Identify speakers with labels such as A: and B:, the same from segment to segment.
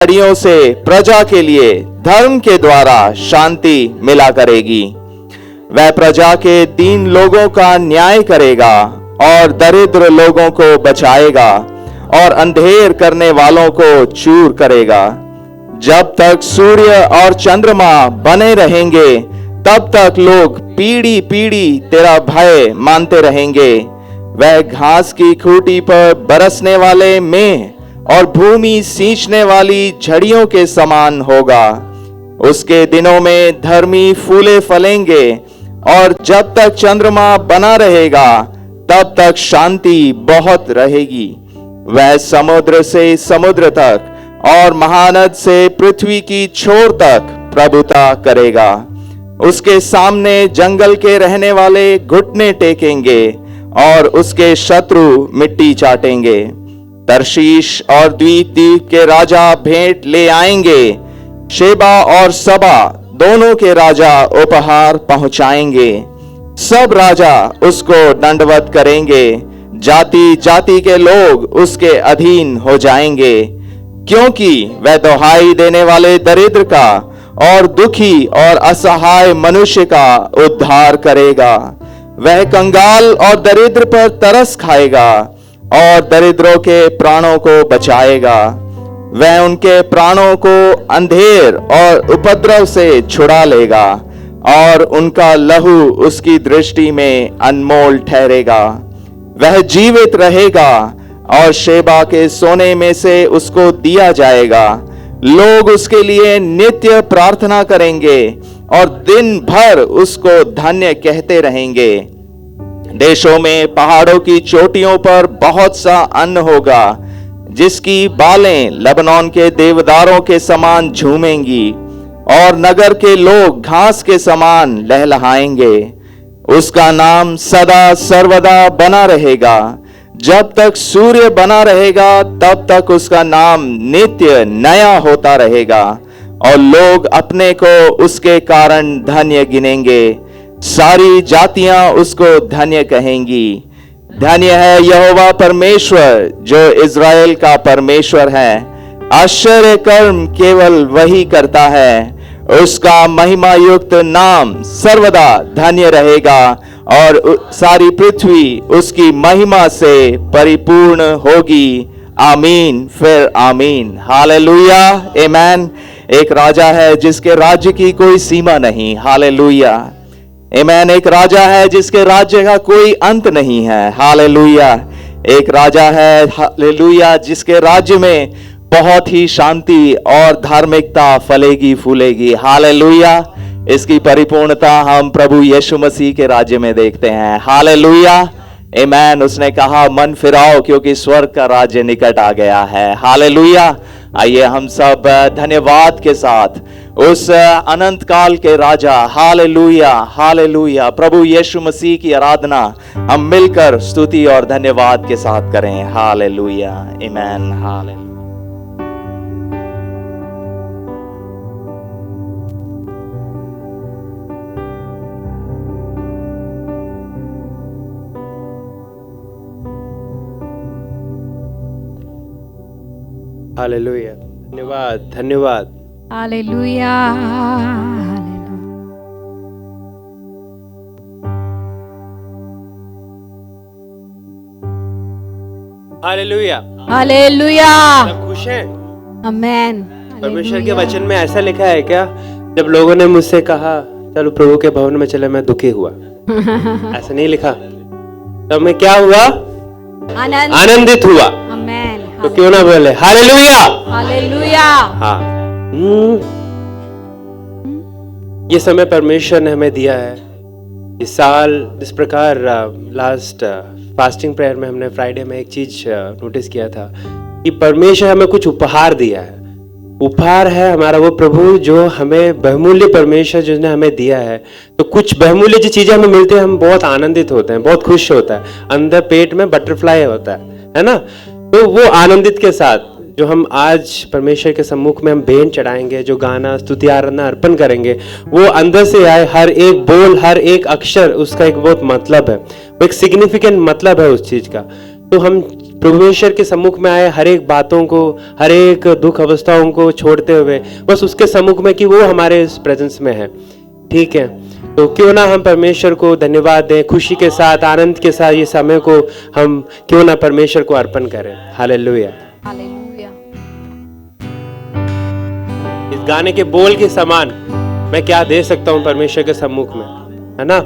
A: झाड़ियों से प्रजा के लिए धर्म के द्वारा शांति मिला करेगी। वह प्रजा के दीन लोगों का न्याय करेगा और दरिद्र लोगों को बचाएगा और अंधेर करने वालों को चूर करेगा। जब तक सूर्य और चंद्रमा बने रहेंगे तब तक लोग पीढ़ी पीढ़ी तेरा भय मानते रहेंगे। वह घास की खूंटी पर बरसने वाले मेंह और भूमि सींचने वाली झड़ियों के समान होगा। उसके दिनों में धर्मी फूले फलेंगे और जब तक चंद्रमा बना रहेगा तब तक शांति बहुत रहेगी। वह समुद्र से समुद्र तक और महानद से पृथ्वी की छोर तक प्रभुता करेगा। उसके सामने जंगल के रहने वाले घुटने टेकेंगे और उसके शत्रु मिट्टी चाटेंगे। तर्शीश और द्वीप के राजा भेंट ले आएंगे। शेबा और सबा दोनों के राजा उपहार पहुंचाएंगे। सब राजा उसको दंडवत करेंगे। जाति जाति के लोग उसके अधीन हो जाएंगे, क्योंकि वह दुहाई देने वाले दरिद्र का और दुखी और असहाय मनुष्य का उद्धार करेगा। वह कंगाल और दरिद्र पर तरस खाएगा और दरिद्रों के प्राणों को बचाएगा। वह उनके प्राणों को अंधेर और उपद्रव से छुड़ा लेगा और उनका लहू उसकी दृष्टि में अनमोल ठहरेगा। वह जीवित रहेगा और शेबा के सोने में से उसको दिया जाएगा। लोग उसके लिए नित्य प्रार्थना करेंगे और दिन भर उसको धन्य कहते रहेंगे। देशों में पहाड़ों की चोटियों पर बहुत सा अन्न होगा, जिसकी बालें लबनान के देवदारों के समान झूमेंगी और नगर के लोग घास के समान लहलहाएंगे। उसका नाम सदा सर्वदा बना रहेगा। जब तक सूर्य बना रहेगा तब तक उसका नाम नित्य नया होता रहेगा और लोग अपने को उसके कारण धन्य गिनेंगे। सारी जातियां उसको धन्य कहेंगी। धन्य है यहोवा परमेश्वर जो इज़राइल का परमेश्वर है। आश्चर्य कर्म केवल वही करता है। उसका महिमा युक्त नाम सर्वदा धन्य रहेगा और सारी पृथ्वी उसकी महिमा से परिपूर्ण होगी। आमीन फिर आमीन। Hallelujah amen. एक राजा है जिसके राज्य की कोई सीमा नहीं। Hallelujah amen. एक राजा है जिसके राज्य का कोई अंत नहीं है। हालेलुया। एक राजा है हालेलुया जिसके राज्य में बहुत ही शांति और धार्मिकता फलेगी फूलेगी। हालेलुया। इसकी परिपूर्णता हम प्रभु यीशु मसीह के राज्य में देखते हैं। Hallelujah amen. उसने कहा मन फिराओ क्योंकि स्वर्ग का राज्य निकट आ गया है। हालेलुया। आइए हम सब धन्यवाद के साथ उस अनंत काल के राजा हालेलुया हालेलुया प्रभु यीशु मसीह की आराधना हम मिलकर स्तुति और धन्यवाद के साथ करें। Hallelujah amen. हालेलुया।
B: हालेलुया। धन्यवाद धन्यवाद।
C: हालेलुया।
B: हालेलुया।
C: हालेलुया।
B: सब खुश हैं?
C: आमेन।
B: परमेश्वर के वचन में ऐसा लिखा है क्या, जब लोगों ने मुझसे कहा चलो प्रभु के भवन में चले, मैं दुखी हुआ? ऐसा नहीं लिखा। तब मैं क्या हुआ? आनंदित हुआ।
C: आमेन।
B: तो क्यों ना बोले हालेलुया।
C: हालेलुया।
B: हाँ। ये समय परमेश्वर ने हमें दिया है। इस साल जिस प्रकार लास्ट फास्टिंग प्रेयर में हमने फ्राइडे में एक चीज नोटिस किया था कि परमेश्वर हमें कुछ उपहार दिया है। उपहार है हमारा वो प्रभु जो हमें बहुमूल्य परमेश्वर जिसने हमें दिया है। तो कुछ बहुमूल्य जो चीजें हमें मिलती है हम बहुत आनंदित होते हैं, बहुत खुश होता है, अंदर पेट में बटरफ्लाई होता है ना। तो वो आनंदित के साथ जो हम आज परमेश्वर के सम्मुख में हम भेंट चढ़ाएंगे, जो गाना स्तुति आराधना अर्पण करेंगे, वो अंदर से आए। हर एक बोल, हर एक अक्षर उसका एक बहुत मतलब है, वो एक सिग्निफिकेंट मतलब है उस चीज का। तो हम परमेश्वर के सम्मुख में आए, हर एक बातों को, हर एक दुख अवस्थाओं को छोड़ते हुए बस उसके सम्मुख में कि वो हमारे इस प्रेजेंस में है। ठीक है, तो क्यों ना हम परमेश्वर को धन्यवाद दें, खुशी के साथ, आनंद के साथ ये समय को हम क्यों ना परमेश्वर को अर्पण करें। हालेलुया।
C: हालेलुया।
B: इस गाने के बोल के समान मैं क्या दे सकता हूं परमेश्वर के सम्मुख में, है ना?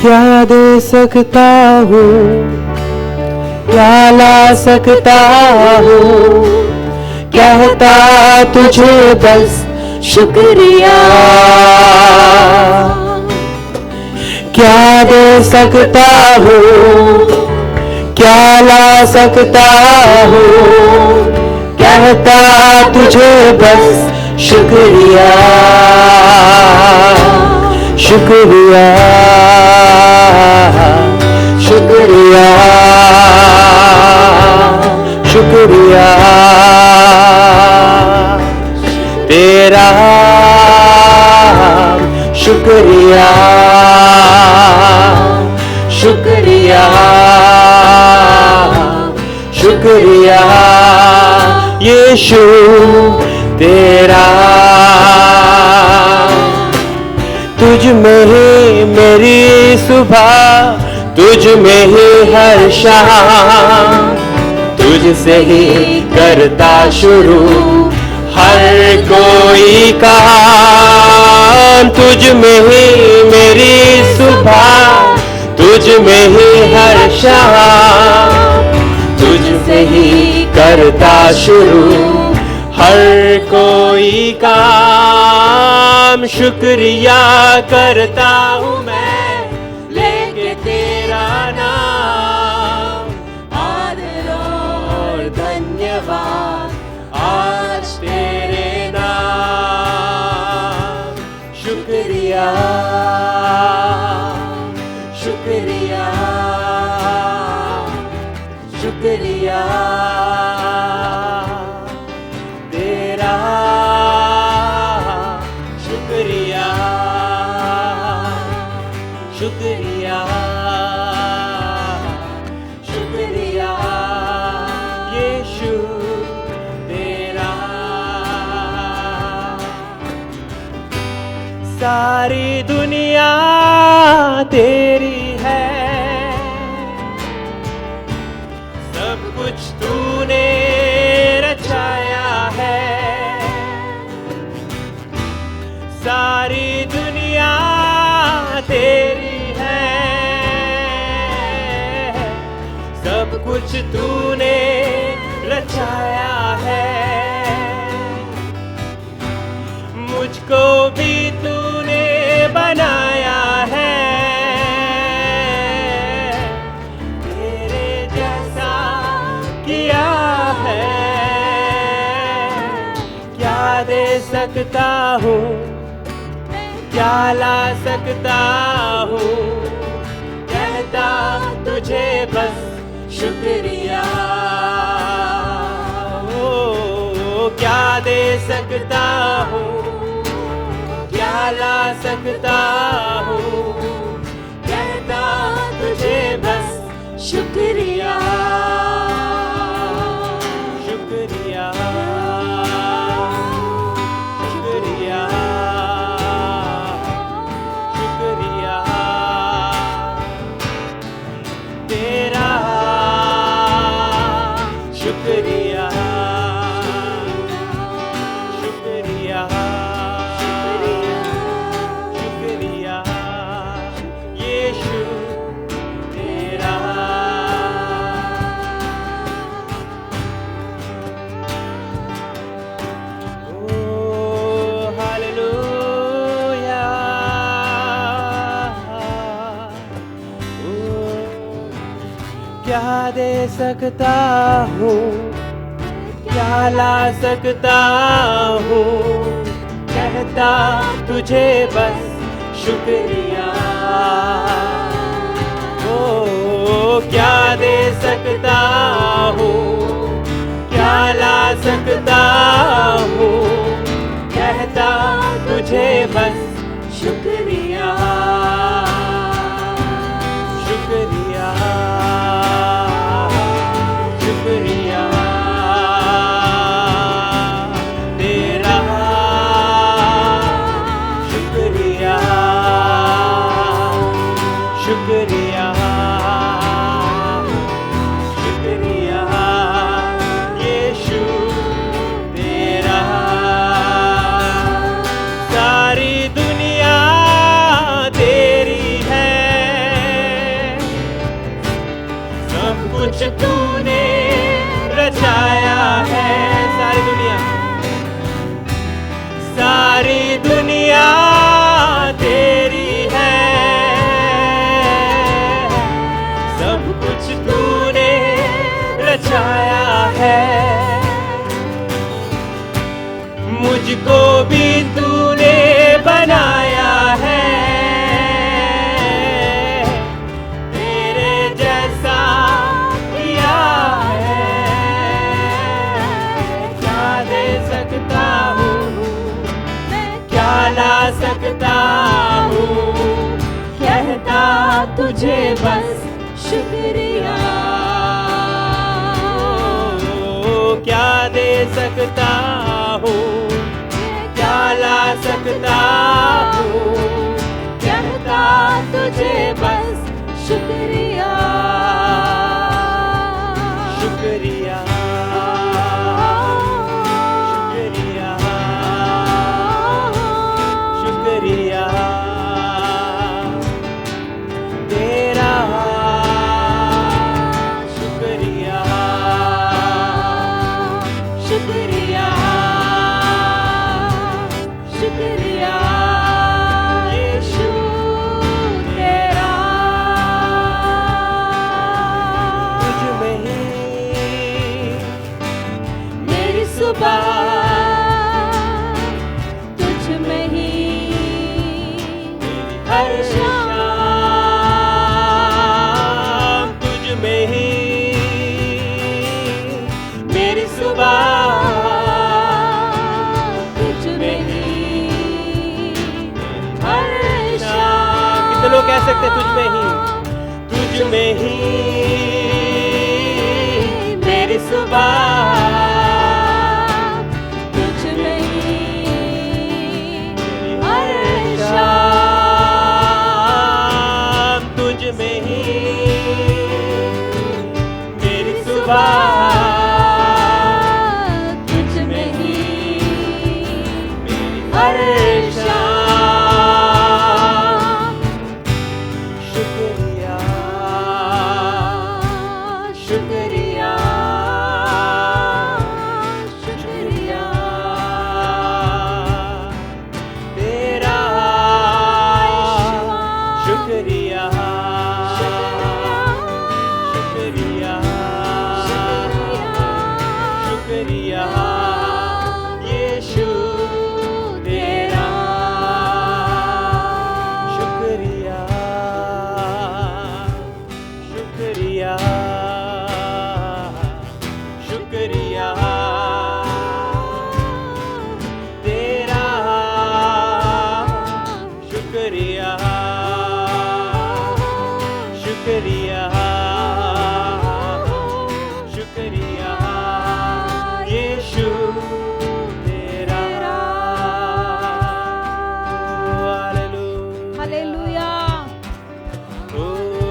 B: क्या दे सकता हूँ, क्या ला सकता हूँ, कहता तुझे बस शुक्रिया। क्या दे सकता हूँ, क्या ला सकता हूँ, कहता तुझे बस शुक्रिया, शुक्रिया, शुक्रिया, शुक्रिया तेरा, शुक्रिया, शुक्रिया, शुक्रिया यीशु तेरा। तुझ में ही मेरी सुबह, तुझ में ही हर शाम, तुझसे ही करता शुरू हर कोई काम। तुझ में ही मेरी सुबह, तुझ में ही हर शाम, तुझसे ही करता शुरू हर कोई काम। शुक्रिया करता हूँ मैं लेके तेरा नाम, आदर और धन्यवाद आज तेरे नाम। शुक्रिया, शुक्रिया, शुक्रिया तेरा, शुक्रिया, शुक्रिया, शुक्रिया यीशु तेरा। सारी दुनिया तेरी है, सब कुछ तूने रचाया है। सारी दुनिया तेरी है, सब कुछ तूने रचाया है। मुझको भी तूने बनाया है, तेरे जैसा किया है। क्या दे सकता हूँ, क्या ला सकता हूँ, कहता तुझे बस शुक्रिया। ओ क्या दे सकता हूँ, क्या ला सकता हूँ, कहता तुझे बस शुक्रिया, शुक्रिया, शुक्रिया, शुक्रिया तेरा, शुक्रिया, शुक्रिया, शुक्रिया यीशु तेरा। ओ हालेलुया, क्या दे सकता हूँ, क्या ला सकता हूँ, कहता तुझे बस शुक्रिया। ओ क्या दे सकता हूँ, क्या ला सकता हूँ, कहता तुझे बस शुक्रिया, रचाया है। सारी दुनिया तेरी है, सब कुछ तूने रचाया है। मुझको भी तूने बनाया है, तेरे जैसा किया है। क्या दे सकता हूँ, क्या ला सकता हूँ, कहता तुझे बस शुक्रिया। क्या दे सकता हूँ, क्या ला सकता हूँ, कहता तुझे बस शुक्रिया। शुक्रिया शुक्रिया शुक्रिया तेरा, शुक्रिया शुक्रिया शुक्रिया यीशु तेरा। तुझ में ही मेरी सुबह, तुझ में ही हर शाम, तुझ में ही मेरी सुबह, तुझ में ही हर शाम। कितने लोग कह सकते तुझ में ही, तुझ में ही मेरी सुबह, तुझ में ही हर शाम, तुझ में ही मेरी सुबह, तुझ में ही हर शाम। शुक्रिया शुक्रिया शुक्रिया तेरा, शुक्रिया शुक्रिया शुक्रिया यीशु तेरा। शुक्रिया शुक्रिया शुक्रिया तेरा, शुक्रिया शुक्रिया शुक्रिया यीशु तेरा।
C: हालेलुया
B: ओ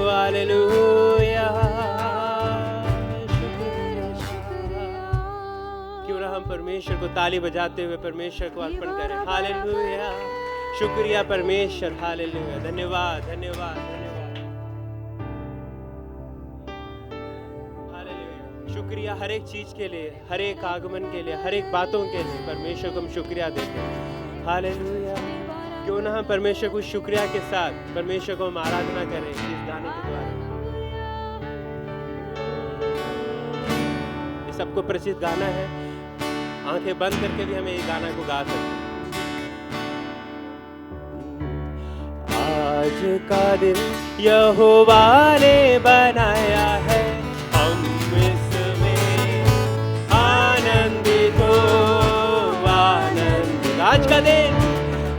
B: हालेलुया, शुक्रिया। क्यों ना हम परमेश्वर को ताली बजाते हुए परमेश्वर को अर्पण करें। हालेलुया, शुक्रिया परमेश्वर, हालेलुया। धन्यवाद धन्यवाद धन्यवाद, हालेलुया। शुक्रिया हर एक चीज के लिए, हर एक आगमन के लिए, हर एक बातों के लिए परमेश्वर को हम शुक्रिया देते हैं। हालेलुया। क्यों ना हम परमेश्वर को शुक्रिया के साथ परमेश्वर को हम आराधना करें इस गाने के द्वारा। ये सबको परिचित गाना है, आंखें बंद करके भी हमें ये गाना को गा सकते हैं। आज का दिन यहोवा ने बनाया है, हम इसमें आनंदित हो आनंदित। आज का दिन,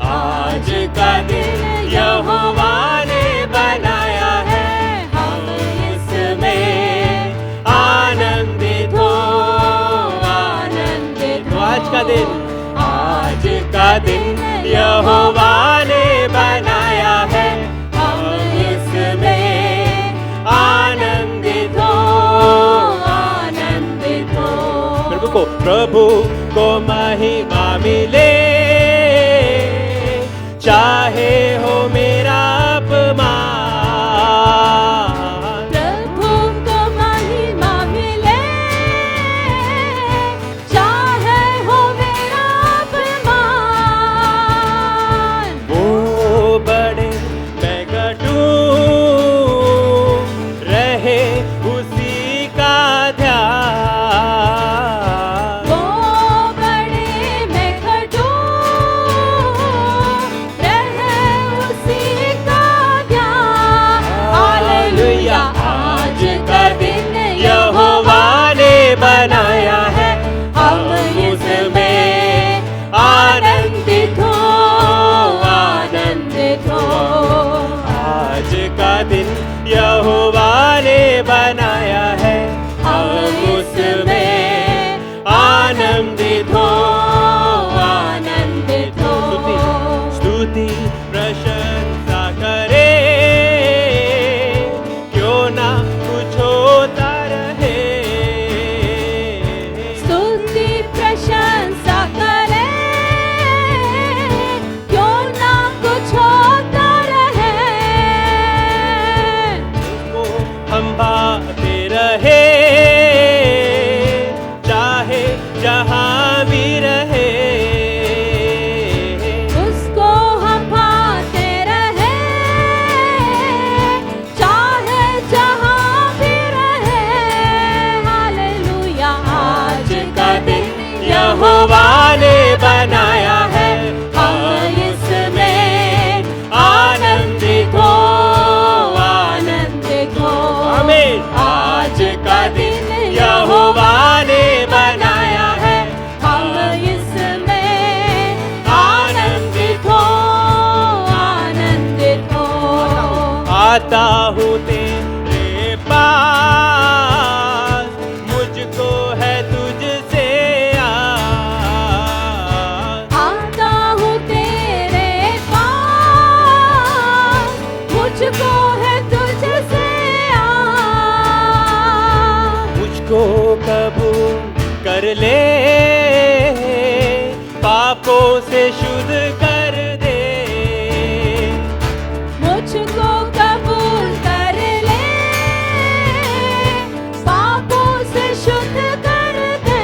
B: आज का दिन यहोवा ने बनाया है, हम इसमें आनंदित हो आनंदित हो। आज का दिन, आज का दिन यहोवा ने बनाया है, हम इसमें आनंदित हो आनंदित हो। प्रभु को महिमा मिले, चाहे हो मेरा अपमान।
C: प्रभु को महिमा मिले,
B: यहोवा ने बनाया है, हम इसमें आनंदित हो, आनंदित हो। आमीन। आज का दिन यहोवा ने बनाया है, हम इसमें आनंदित हो, आनंदित हो। आता हूँ तेरे पास, मुझको है तुझसे आस।
C: आता हूँ तेरे पास, मुझको है तुझसे आस।
B: मुझको कबूल कर ले, पापों से शुद्ध कर दे।
C: मुझको कबूल कर ले, पापों से शुद्ध कर दे।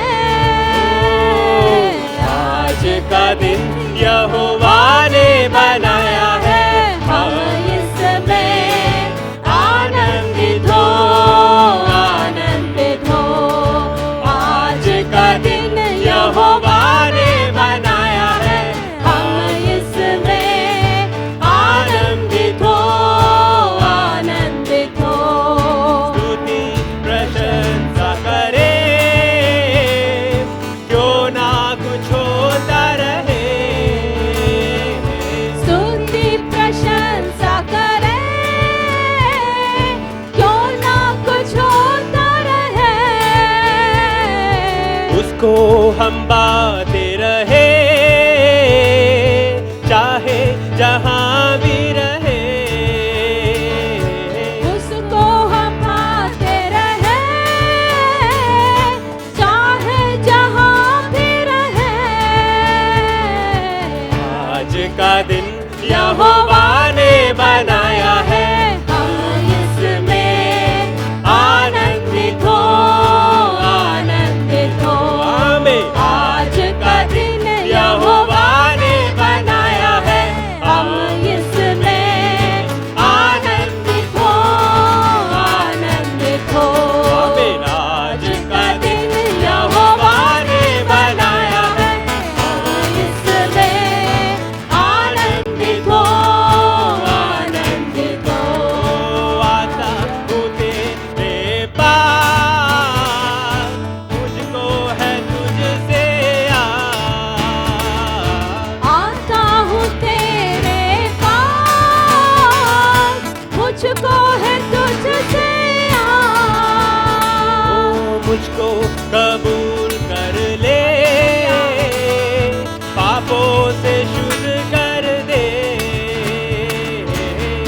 B: आज का दिन यहोवा ने बनाया है, हम इसमें आनंदित हो, आनंदित हो। आज का दिन यहोवा ने बनाया है, हम इसमें आनंदित हो, आनंदित हो। स्तुति प्रशंसा करे, क्यों ना कुछ होता रहे।
C: स्तुति प्रशंसा करे, क्यों ना कुछ होता रहे।
B: उसको हम बातें रहे, चाहे जहां भी रहे।
C: उसको हम पाते रहे, चाहे जहां भी रहे।
B: आज का दिन यहोवा ने बनाया है, हम इसमें आनंदित हो, आनंदित हो। आमीन। आज का दिन यहोवा ने बनाया है, हम इसमें आनंदित हो, आनंदित हो। आमीन। आज का दिन यहोवा ने बनाया है, हम इसमें आनंदित हो, आनंदित हो। आता हूँ तेरे पास, मुझको है तुझसे आस।
C: आता हूँ तेरे पास, मुझको है तुझसे आस।
B: मुझको कबूल कर ले, पापों से शुद्ध कर दे।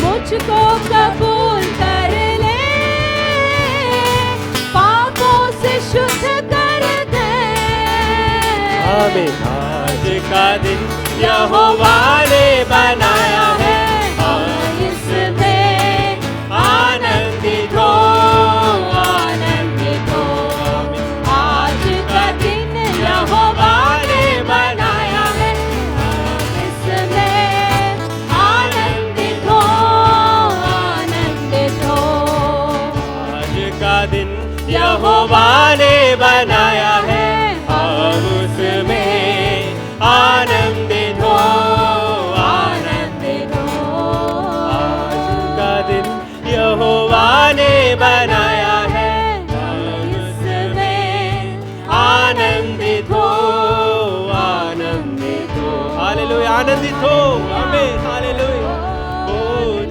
C: मुझको कबूल कर ले, पापों से शुद्ध कर दे।
B: आमीन। आज का दिन यहोवा ने बनाया है, हम इसमें आनंदित हो, आनंदित हो। आज का दिन यहोवा ने बनाया है, हम इसमें आनंदित हो, आनंदित हो। आज का दिन यहोवा ने बनाया है, हम उसमें आनंदित हो, आनंदित हो। आज का दिन यहोवा ने बनाया है, हम उसमें आनंदित हो, आनंदित हो। हालेलुया। आनंदित हो। आमीन। हालेलुया। ओ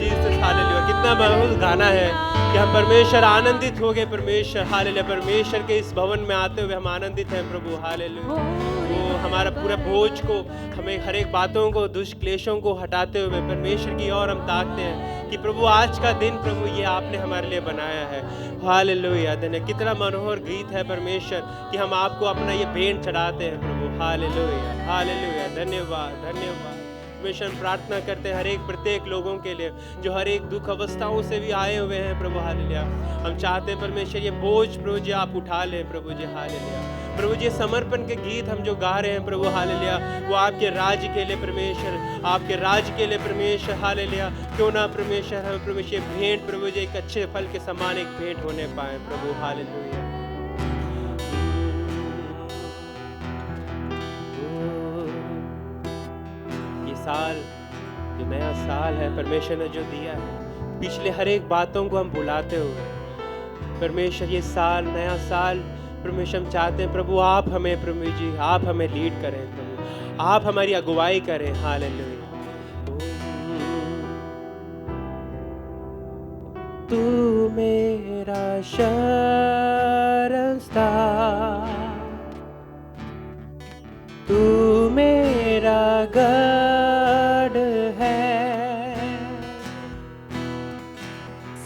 B: जीसस। हालेलुया। कितना महत्वपूर्ण गाना है कि हम परमेश्वर आनंदित हो गए। परमेश्वर हालेलुया। परमेश्वर के इस भवन में आते हुए हम आनंदित हैं प्रभु। हालेलुया। वो हमारा पूरा बोझ को, हमें हर एक बातों को, दुष्क्लेशों को हटाते हुए परमेश्वर की ओर हम ताकते हैं कि प्रभु आज का दिन प्रभु ये आपने हमारे लिए बनाया है। हालेलुया। धन्य। कितना मनोहर गीत है परमेश्वर कि हम आपको अपना ये भेंट चढ़ाते हैं प्रभु। हालेलुया। हालेलुया। धन्यवाद, धन्यवाद। परमेश्वर हम प्रार्थना करते हैं हर एक प्रत्येक लोगों के लिए जो हर एक दुख अवस्थाओं से भी आए हुए हैं प्रभु। हालेलुया। हम चाहते हैं परमेश्वर ये बोझ प्रभु जी आप उठा लें प्रभु जी। हालेलुया। प्रभु जी समर्पण के गीत हम जो गा रहे हैं प्रभु। हालेलुया। वो आपके राज्य के लिए परमेश्वर, आपके राज्य के लिए परमेश्वर। हालेलुया। क्यों ना परमेश्वर हमें परमेश्वर भेंट प्रभु जी एक अच्छे फल के समान एक भेंट होने पाए प्रभु। हालेलुया। साल, जो नया साल है परमेश्वर ने जो दिया है, पिछले हर एक बातों को हम भुलाते हुए, परमेश्वर ये साल, नया साल, परमेश्वर हम चाहते हैं प्रभु आप हमें, प्रभु जी आप हमें लीड करें, प्रभु आप हमारी अगुवाई करें। हालेलुया। तू मेरा शरणस्थान, तू मेरा गढ़ है,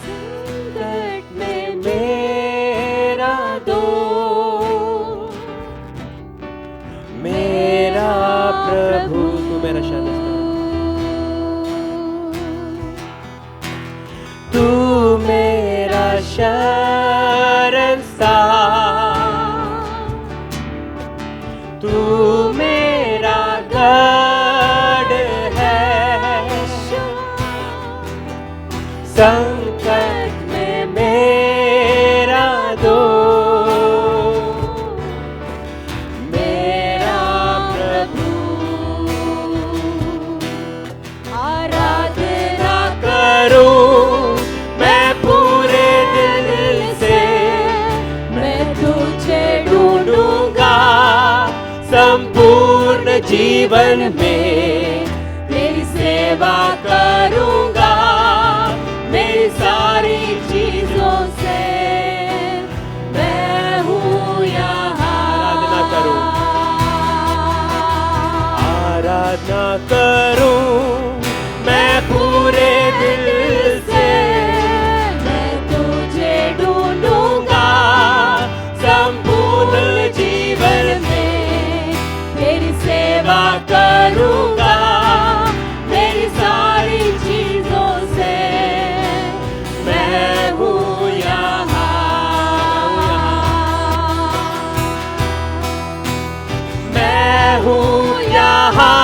C: संकट में मेरा दोस्त,
B: मेरा प्रभु तू मेरा शरणस्थान, तू मेरा शरणस्थान, तू मेरा गढ़ है, संकट में मेरा दोस्त, मेरा प्रभु।
C: आराधना
B: करूं मैं पूरे दिल से,
C: मैं तुझे
B: ढूंढूंगा संपूर्ण जीवन में,
C: तेरी
B: सेवा करूंगा मेरी सारी चीजों से,
C: मैं हूँ यहाँ।
B: आराधना करूं, आराधना करूं मैं पूरे दिल से,
C: मैं तुझे
B: ढूंढूंगा संपूर्ण जीवन में,
C: तेरी
B: सेवा करूंगा मेरी सारी चीजों से, मैं हूँ यहाँ, मैं हूँ यहाँ,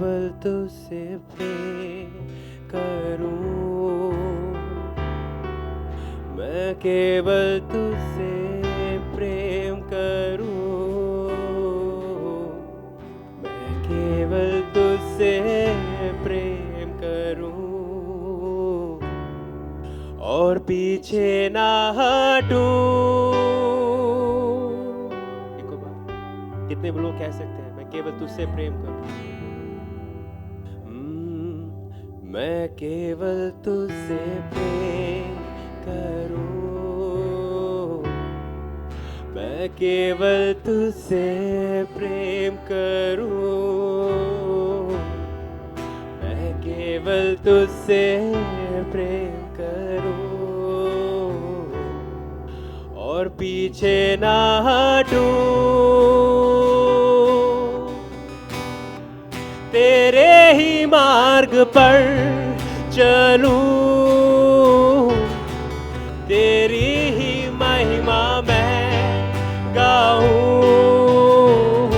B: केवल तुझसे प्रेम करूं, मैं केवल तुझसे प्रेम करूं, मैं केवल तुझसे प्रेम करूं और पीछे ना हटूं। एक बार कितने लोग कह सकते हैं मैं केवल तुझसे प्रेम करूं, मैं केवल तुझसे प्रेम करूं, मैं केवल तुझसे प्रेम करूं, मैं केवल तुझसे प्रेम करूं और पीछे ना हटूं। तेरे ही मार्ग पर चलूं, तेरी ही महिमा मैं गाऊं,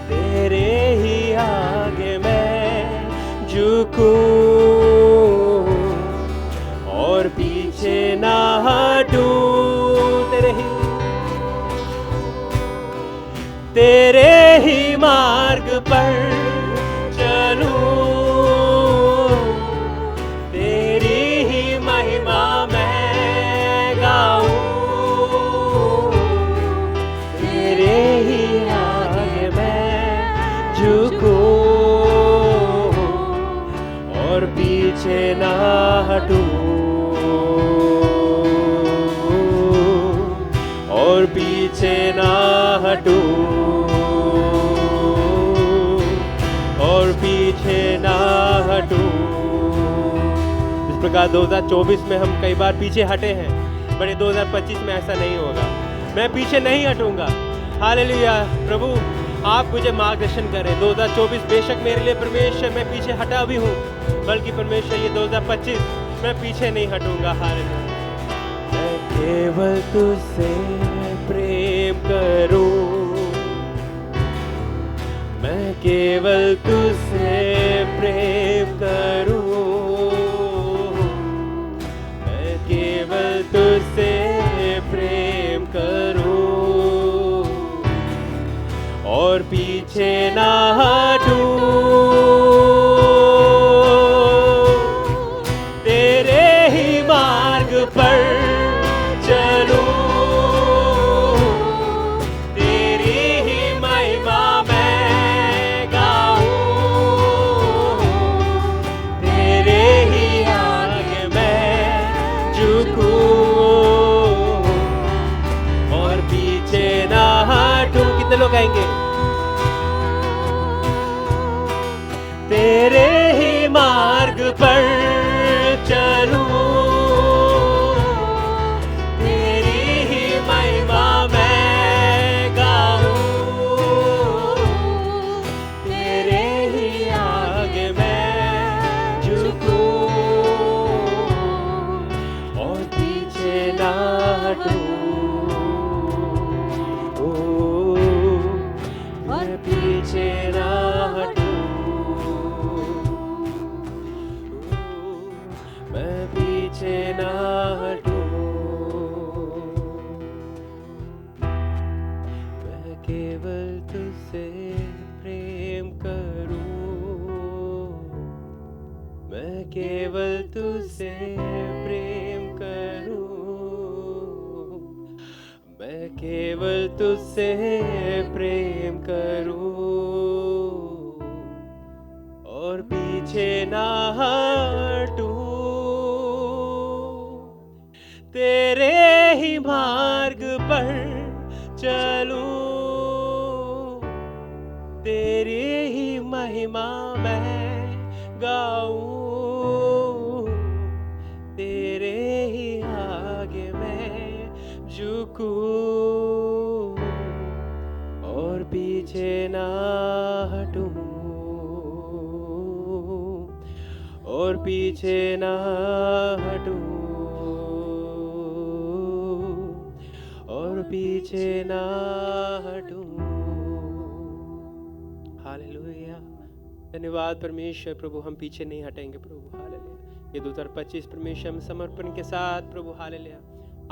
B: तेरे ही आगे मैं झुकूं और पीछे ना हटूं। तेरे ही मार्ग पर चलूं, तेरी ही महिमा मैं गाऊं, तेरे ही आगे मैं झुकूं और पीछे ना हटूं, और पीछे ना हटूं, और पीछे ना हटूं। इस प्रकार 2024 में हम कई बार पीछे हटे हैं, बड़े 2025 में ऐसा नहीं होगा। मैं पीछे नहीं हटूंगा। हालेलुया। प्रभु आप मुझे मार्गदर्शन करें। 2024 बेशक मेरे लिए परमेश्वर मैं पीछे हटा भी हूँ, बल्कि परमेश्वर ये 2025 मैं पीछे नहीं हटूंगा। हालेलुया। मैं केवल तुझसे प्रेम करूं, मैं केवल तुझसे प्रेम करूं, मैं केवल तुझसे प्रेम करूं और पीछे ना हटूं। तेरे ही मार्ग पर चलूं, तेरी ही महिमा मैं गाऊं, तेरे ही आगे मैं झुकूं और पीछे ना हटूं। कितने लोग आएंगे? तेरे ही मार्ग पर चलूं, तेरी ही महिमा मैं गाऊं, तेरे ही आगे मैं झुकूं और पीछे ना हटूं, और पीछे ना हटूं, मैं पीछे ना हटूं। मैं केवल तुझसे प्रेम करूं, मैं केवल तुझसे प्रेम करूं, मैं केवल तुझसे प्रेम करूं और पीछे ना हटूं। तेरे ही मार्ग पर चलूं, तेरी ही महिमा मैं गाऊं, तेरे ही आगे मैं झुकूं और पीछे ना हटूं, और पीछे ना हटूं, और पीछे ना हटूं। हालेलुया। धन्यवाद परमेश्वर प्रभु, हम पीछे नहीं हटेंगे प्रभु, हालेलुया। ये 2025 परमेश्वर हम समर्पण के साथ प्रभु, हालेलुया।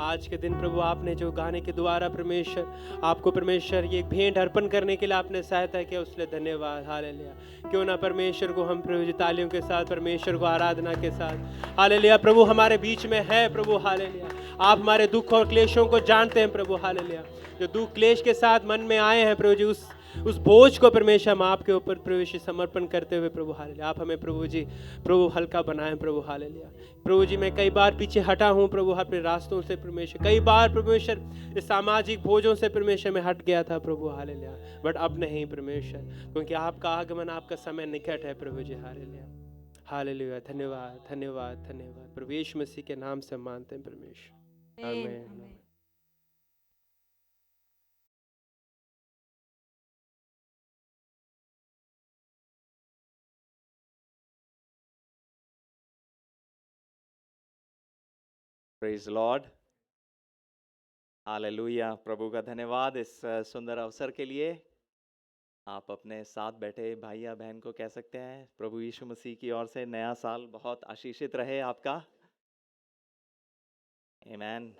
B: आज के दिन प्रभु आपने जो गाने के द्वारा परमेश्वर आपको परमेश्वर ये भेंट अर्पण करने के लिए आपने सहायता किया, उसके लिए धन्यवाद, हालेलुया। क्यों ना परमेश्वर को हम प्रभु जी तालियों के साथ परमेश्वर को आराधना के साथ, हालेलुया। प्रभु हमारे बीच में है प्रभु, हालेलुया। आप हमारे दुख और क्लेशों को जानते हैं प्रभु, हालेलुया। जो दुख क्लेश के साथ मन में आए हैं प्रभु जी, उस बोझ को परमेश्वर हम आपके ऊपर प्रभु जी समर्पण करते हुए प्रभु, हालेलुया। आप हमें प्रभु जी प्रभु हल्का बनाएं प्रभु, हालेलुया। प्रभु जी मैं कई बार पीछे हटा हूँ प्रभु अपने रास्तों से परमेश्वर, कई बार परमेश्वर इस सामाजिक बोझों से परमेश्वर में हट गया था प्रभु, हालेलुया। बट अब नहीं परमेश्वर, क्योंकि आपका आगमन, आपका समय निकट है प्रभु जी, हालेलुया, हालेलुया। धन्यवाद धन्यवाद धन्यवाद प्रभु यीशु मसीह के नाम से मानते हैं परमेश्वर, आमीन।
A: Praise Lord, hallelujah. प्रभु का धन्यवाद इस सुंदर अवसर के लिए। आप अपने साथ बैठे भाई या बहन को कह सकते हैं प्रभु यीशु मसीह की ओर से नया साल बहुत आशीषित रहे आपका। आमीन।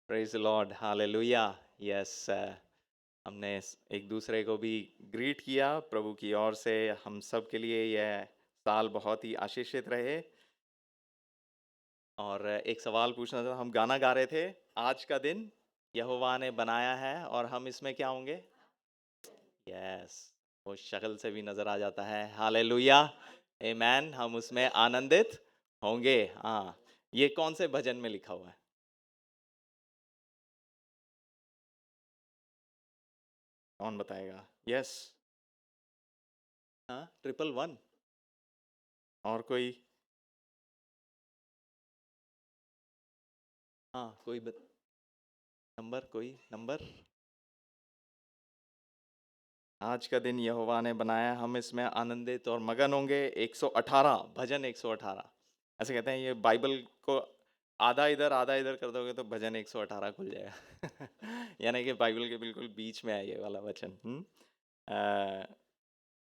A: Praise Lord, hallelujah. यस, हमने एक दूसरे को भी ग्रीट किया। प्रभु की ओर से हम सब के लिए यह साल बहुत ही आशीषित रहे। और एक सवाल पूछना था, हम गाना गा रहे थे, आज का दिन यहोवा ने बनाया है और हम इसमें क्या होंगे? यस, वो शक्ल से भी नजर आ जाता है, हालेलुया, आमीन। हम उसमें आनंदित होंगे। हाँ, ये कौन से भजन में लिखा हुआ है? कौन बताएगा? यस, हाँ, 111। और कोई? हाँ, नंबर, कोई नंबर? आज का दिन यहोवा ने बनाया, हम इसमें आनंदित और मगन होंगे। 118, भजन 118। ऐसे कहते हैं ये बाइबल को आधा इधर कर दोगे तो भजन 118 खुल जाएगा। यानी कि बाइबल के बिल्कुल बीच में है ये वाला वचन।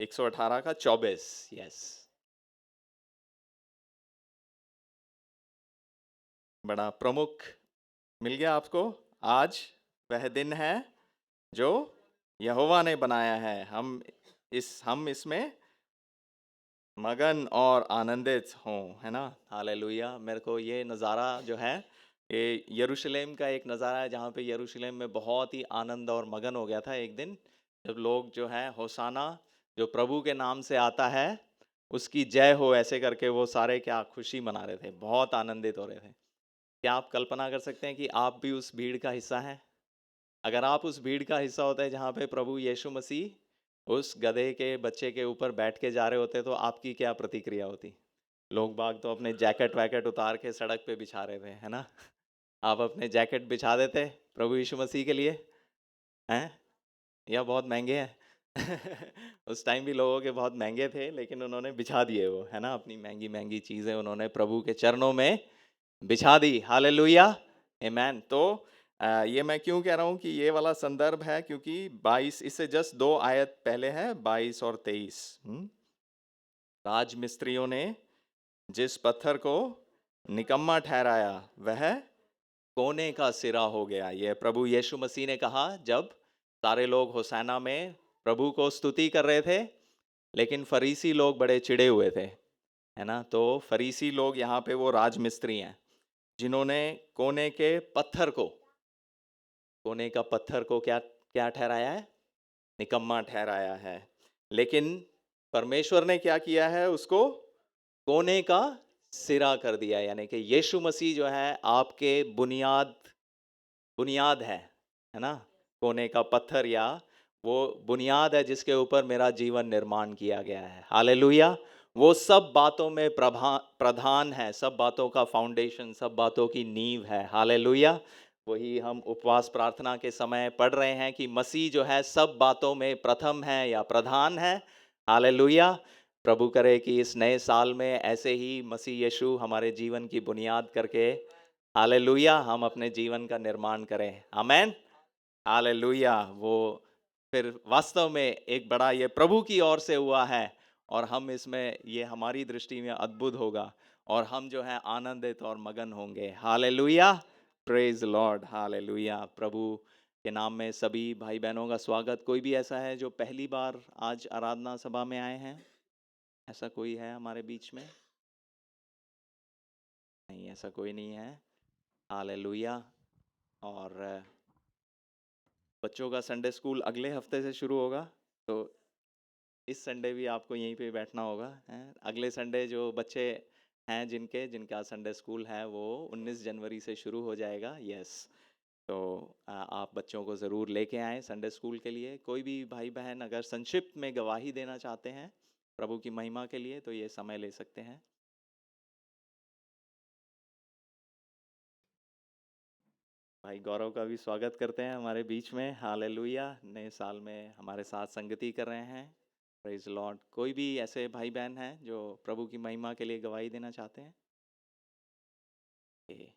A: 118 का 24। यस, बड़ा प्रमुख मिल गया आपको। आज वह दिन है जो यहोवा ने बनाया है, हम इसमें मगन और आनंदित हों, है ना, हालेलुया। मेरे को ये नज़ारा जो है, ये यरूशलेम का एक नज़ारा है, जहाँ पे यरूशलेम में बहुत ही आनंद और मगन हो गया था एक दिन, जब लोग जो है होसाना, जो प्रभु के नाम से आता है उसकी जय हो, ऐसे करके वो सारे क्या खुशी मना रहे थे, बहुत आनंदित हो रहे थे। क्या आप कल्पना कर सकते हैं कि आप भी उस भीड़ का हिस्सा हैं? अगर आप उस भीड़ का हिस्सा होते हैं जहाँ पे प्रभु यीशु मसीह उस गधे के बच्चे के ऊपर बैठ के जा रहे होते, तो आपकी क्या प्रतिक्रिया होती? लोग बाग तो अपने जैकेट वैकेट उतार के सड़क पे बिछा रहे थे, है ना? आप अपने जैकेट बिछा देते प्रभु यीशु मसीह के लिए, हैं? या बहुत महंगे हैं? उस टाइम भी लोगों के बहुत महंगे थे, लेकिन उन्होंने बिछा दिए वो, है ना, अपनी महंगी महंगी चीज़ें उन्होंने प्रभु के चरणों में बिछा दी, हालेलुया, आमीन। तो ये मैं क्यों कह रहा हूँ कि ये वाला संदर्भ है, क्योंकि 22, इससे जस्ट 2 आयत पहले है, 22 और 23। राज मिस्त्रियों ने जिस पत्थर को निकम्मा ठहराया वह कोने का सिरा हो गया। ये प्रभु यीशु मसीह ने कहा जब सारे लोग होसाना में प्रभु को स्तुति कर रहे थे, लेकिन फरीसी लोग बड़े चिढ़े हुए थे, है ना। तो फरीसी लोग यहाँ पे वो राजमिस्त्री हैं जिन्होंने कोने का पत्थर को क्या क्या ठहराया है? निकम्मा ठहराया है। लेकिन परमेश्वर ने क्या किया है? उसको कोने का सिरा कर दिया। यानी कि यीशु मसीह जो है आपके बुनियाद है ना, कोने का पत्थर या वो बुनियाद है जिसके ऊपर मेरा जीवन निर्माण किया गया है, हालेलुया। वो सब बातों में प्रधान है, सब बातों का फाउंडेशन, सब बातों की नींव है, हालेलुया। वही हम उपवास प्रार्थना के समय पढ़ रहे हैं कि मसीह जो है सब बातों में प्रथम है या प्रधान है, हालेलुया। प्रभु करे कि इस नए साल में ऐसे ही मसीह यीशु हमारे जीवन की बुनियाद करके हालेलुया, हम अपने जीवन का निर्माण करें, आमेन। हालेलुया, वो फिर वास्तव में एक बड़ा ये प्रभु की ओर से हुआ है और हम इसमें ये हमारी दृष्टि में अद्भुत होगा और हम जो है आनंदित और मगन होंगे। Hallelujah, praise Lord, hallelujah. प्रभु के नाम में सभी भाई बहनों का स्वागत। कोई भी ऐसा है जो पहली बार आज आराधना सभा में आए हैं? ऐसा कोई है हमारे बीच में? नहीं, ऐसा कोई नहीं है। हालेलुया। और बच्चों का संडे स्कूल अगले हफ्ते से शुरू होगा, तो इस संडे भी आपको यहीं पे बैठना होगा, हैं। अगले संडे जो बच्चे हैं जिनका संडे स्कूल है वो 19 जनवरी से शुरू हो जाएगा। यस, तो आप बच्चों को ज़रूर लेके आएँ संडे स्कूल के लिए। कोई भी भाई बहन अगर संक्षिप्त में गवाही देना चाहते हैं प्रभु की महिमा के लिए तो ये समय ले सकते हैं। भाई गौरव का भी स्वागत करते हैं हमारे बीच में। हालेलुया, नए साल में हमारे साथ संगति कर रहे हैं। Praise Lord. कोई भी ऐसे भाई बहन हैं जो प्रभु की महिमा के लिए गवाही देना चाहते हैं? ए,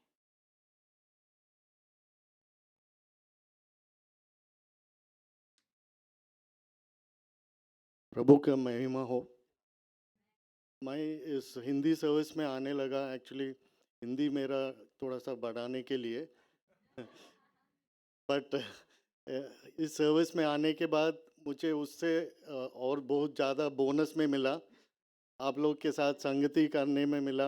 D: प्रभु का महिमा हो। मैं इस हिंदी सर्विस में आने लगा, एक्चुअली हिंदी मेरा थोड़ा सा बढ़ाने के लिए, बट इस सर्विस में आने के बाद मुझे उससे और बहुत ज़्यादा बोनस में मिला, आप लोग के साथ संगति करने में मिला,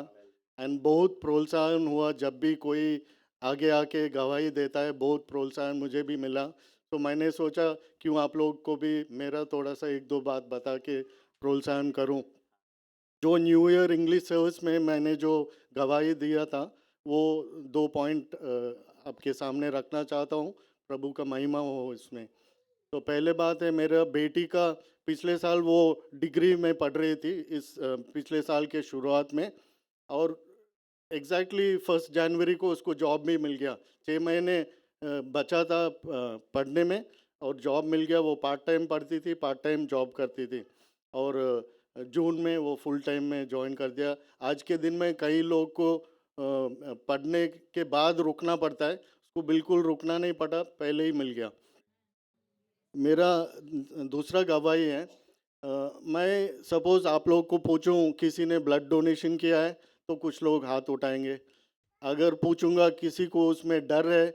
D: एंड बहुत प्रोत्साहन हुआ। जब भी कोई आगे आके गवाही देता है बहुत प्रोत्साहन मुझे भी मिला, तो मैंने सोचा क्यों आप लोग को भी मेरा थोड़ा सा एक दो बात बता के प्रोत्साहन करूं। जो न्यू ईयर इंग्लिश सर्विस में मैंने जो गवाही दिया था वो 2 पॉइंट आपके सामने रखना चाहता हूँ, प्रभु का महिमा हो इसमें। तो पहले बात है, मेरा बेटी का पिछले साल वो डिग्री में पढ़ रही थी इस पिछले साल के शुरुआत में, और एग्जैक्टली 1 जनवरी को उसको जॉब भी मिल गया। 6 महीने बचा था पढ़ने में और जॉब मिल गया। वो पार्ट टाइम पढ़ती थी, पार्ट टाइम जॉब करती थी, और जून में वो फुल टाइम में ज्वाइन कर दिया। आज के दिन में कई लोग को पढ़ने के बाद रुकना पड़ता है, उसको बिल्कुल रुकना नहीं पड़ा, पहले ही मिल गया। मेरा दूसरा गवाही है, मैं सपोज़ आप लोग को पूछूं किसी ने ब्लड डोनेशन किया है तो कुछ लोग हाथ उठाएंगे। अगर पूछूंगा किसी को उसमें डर है